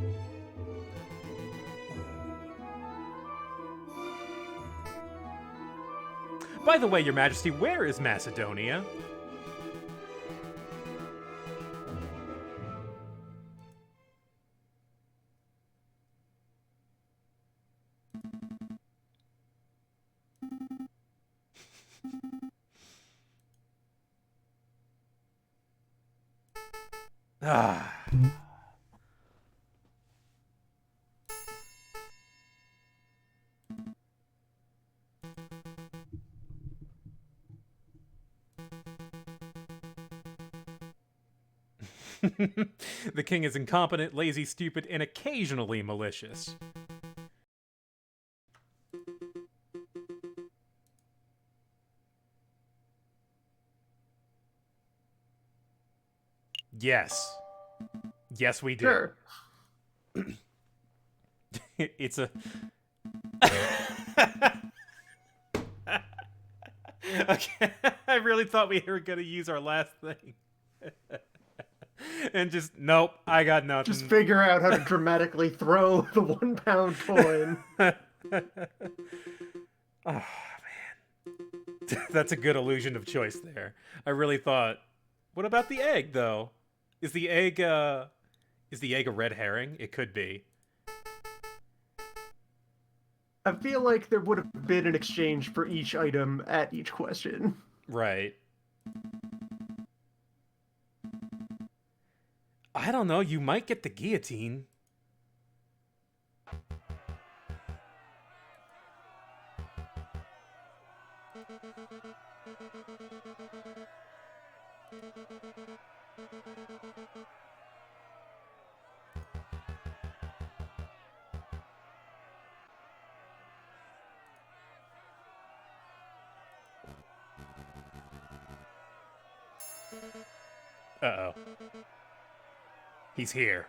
By the way, Your Majesty, where is Macedonia? Ah. The king is incompetent, lazy, stupid, and occasionally malicious. Yes. Yes, we do. Sure. It's a... Okay, I really thought we were going to use our last thing. And just, nope, I got nothing. Just figure out how to dramatically throw the 1 pound coin. Oh, man. That's a good illusion of choice there. I really thought, what about the egg, though? Is the egg a red herring? It could be. I feel like there would have been an exchange for each item at each question. Right. I don't know, you might get the guillotine. Uh-oh. He's here.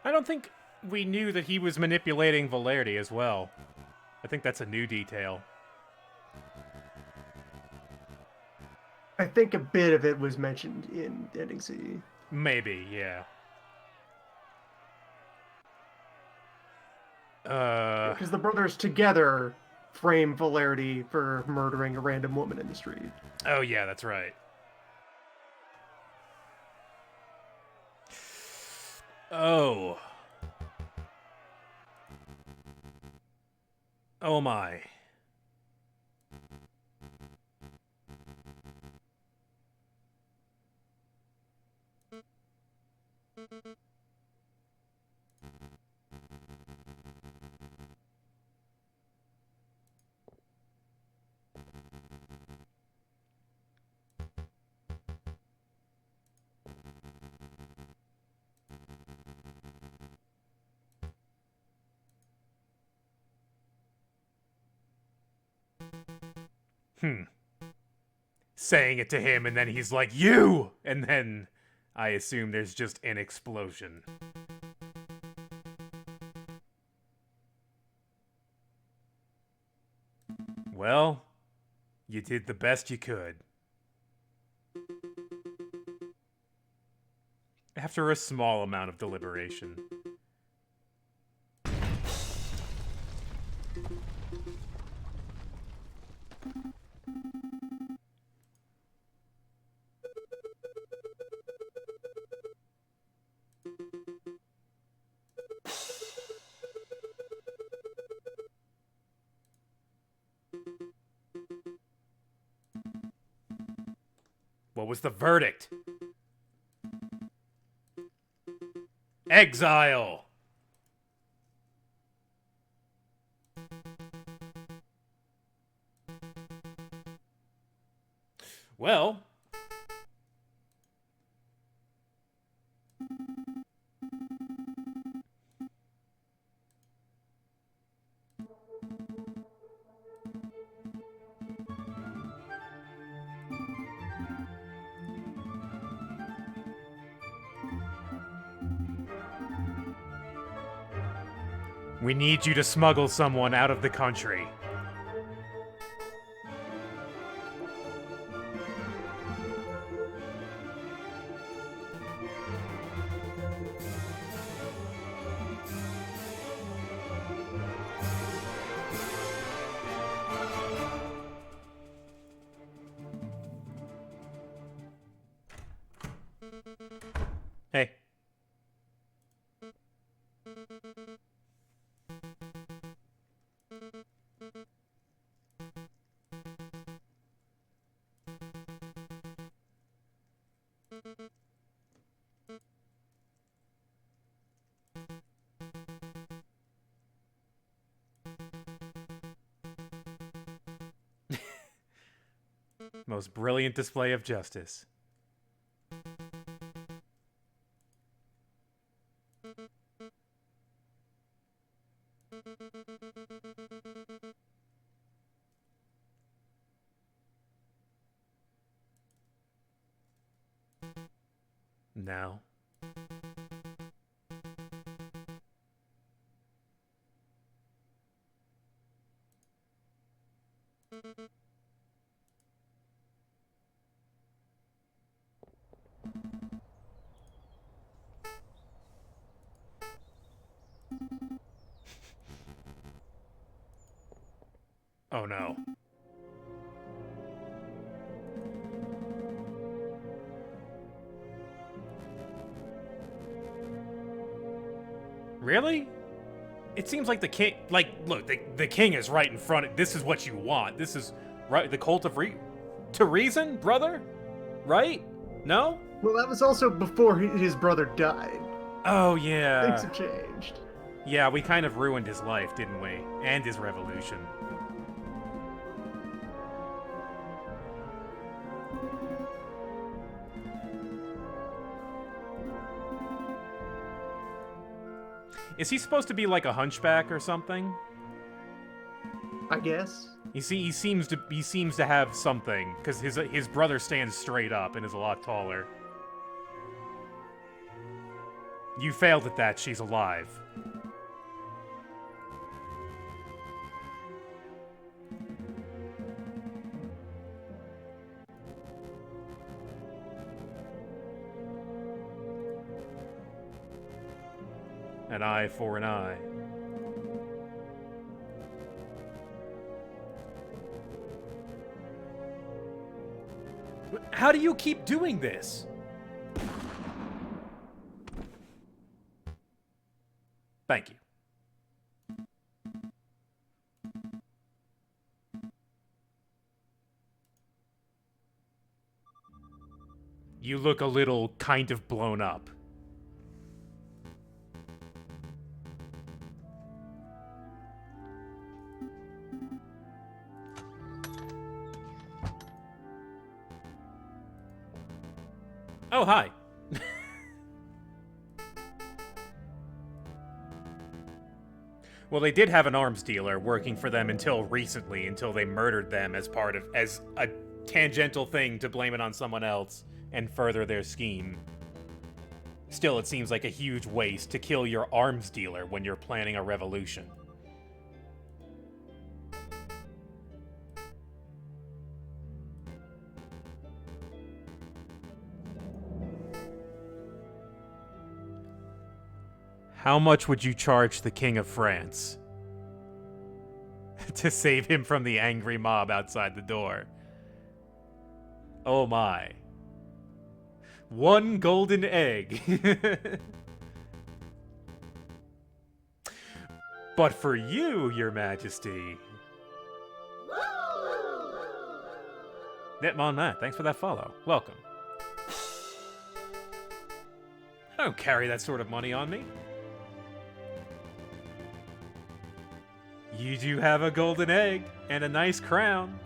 I don't think we knew that he was manipulating Valerdi as well. I think that's a new detail. I think a bit of it was mentioned in Ending C. Maybe, yeah. Because the brothers together frame Valerdi for murdering a random woman in the street. Oh, yeah, that's right. Oh. Oh, my. Saying it to him, and then he's like, you! And then I assume there's just an explosion. Well, you did the best you could. After a small amount of deliberation. What was the verdict? Exile! Well... we need you to smuggle someone out of the country. Hey. Most brilliant display of justice. No. Oh no. Really? It seems like the king, like, look, the king is right in front of, this is what you want. This is, right, the cult of to reason, brother? Right? No? Well, that was also before his brother died. Oh, yeah. Things have changed. Yeah, we kind of ruined his life, didn't we? And his revolution. Is he supposed to be like a hunchback or something? I guess. You see, he seems to have something, because his brother stands straight up and is a lot taller. You failed at that, she's alive. An eye for an eye. How do you keep doing this? Thank you. You look a little kind of blown up. Oh, hi. Well, they did have an arms dealer working for them until recently, until they murdered them as a tangential thing to blame it on someone else and further their scheme. Still, it seems like a huge waste to kill your arms dealer when you're planning a revolution. How much would you charge the King of France to save him from the angry mob outside the door? Oh my. 1 golden egg. But for you, Your Majesty. Netmon, thanks for that follow. Welcome. I don't carry that sort of money on me. You do have a golden egg and a nice crown.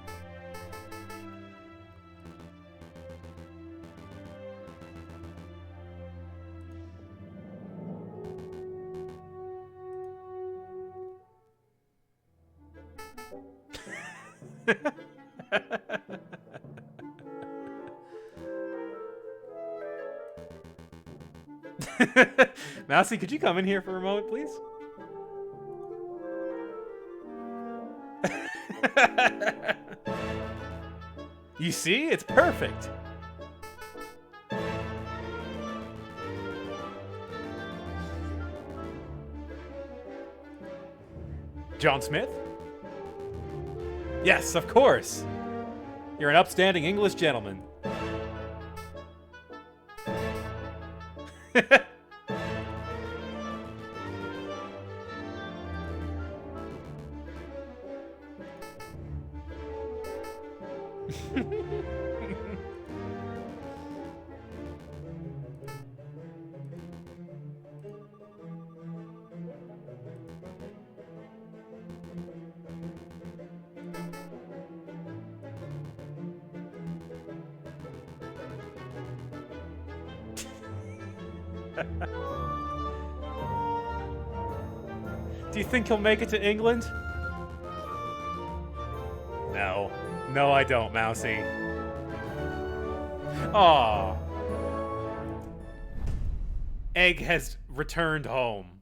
Mousy, could you come in here for a moment, please? You see? It's perfect. John Smith? Yes, of course. You're an upstanding English gentleman. Do you think he'll make it to England? No. No, I don't, Mousy. Aw. Egg has returned home.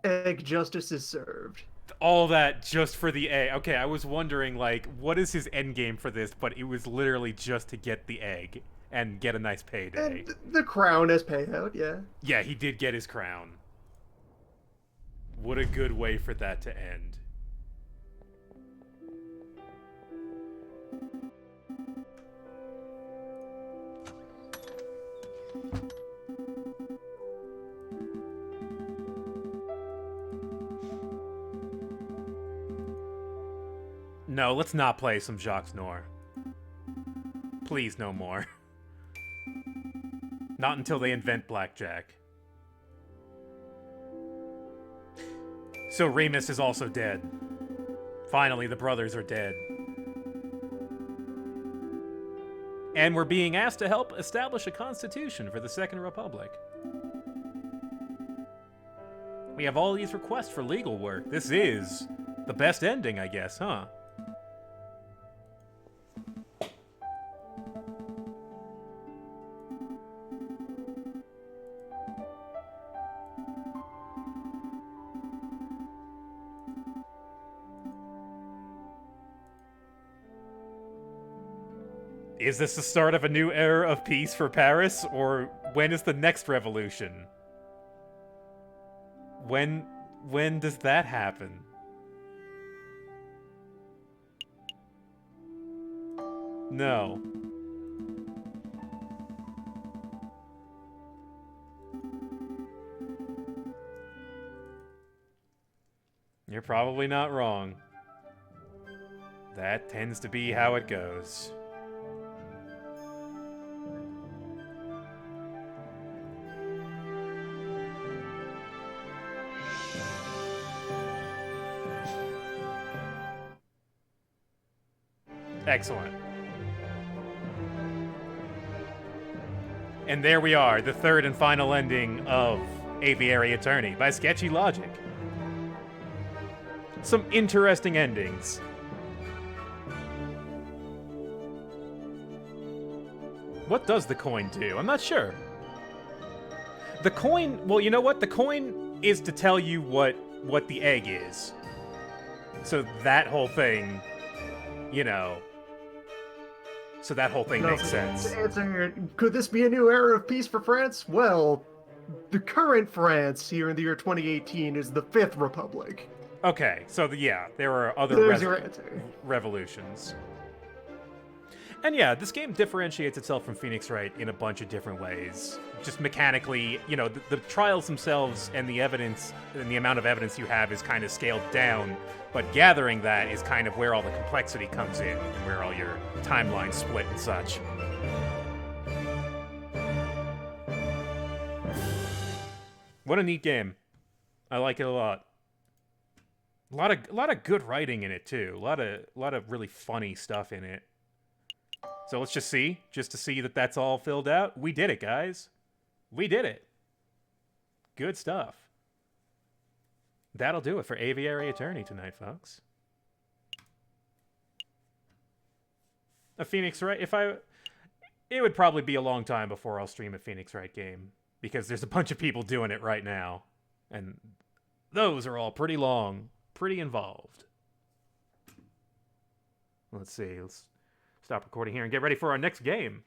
Egg justice is served. All that just for the egg. Okay, I was wondering, like, what is his end game for this? But it was literally just to get the egg and get a nice payday. And the crown as payout, yeah. Yeah, he did get his crown. What a good way for that to end. No, let's not play some Jacques Noir. Please, no more. Not until they invent blackjack. So Remus is also dead. Finally, the brothers are dead. And we're being asked to help establish a constitution for the Second Republic. We have all these requests for legal work. This is the best ending, I guess, huh? Is this the start of a new era of peace for Paris, or when is the next revolution? When does that happen? No. You're probably not wrong. That tends to be how it goes. Excellent. And there we are, the third and final ending of Aviary Attorney by Sketchy Logic. Some interesting endings. What does the coin do? I'm not sure. The coin, well, you know what? The coin is to tell you what the egg is. So that whole thing, you know... So that whole thing makes sense. Could this be a new era of peace for France? Well, the current France here in the year 2018 is the Fifth Republic. Okay, so yeah, there are other revolutions. And yeah, this game differentiates itself from Phoenix Wright in a bunch of different ways. Just mechanically, you know, the trials themselves and the evidence and the amount of evidence you have is kind of scaled down, but gathering that is kind of where all the complexity comes in, and where all your timelines split and such. What a neat game. I like it a lot. A lot of good writing in it too. A lot of really funny stuff in it. So let's just to see that that's all filled out. We did it, guys. We did it. Good stuff. That'll do it for Aviary Attorney tonight, folks. A Phoenix Wright, it would probably be a long time before I'll stream a Phoenix Wright game, because there's a bunch of people doing it right now, and those are all pretty long, pretty involved. Let's see, let's stop recording here and get ready for our next game.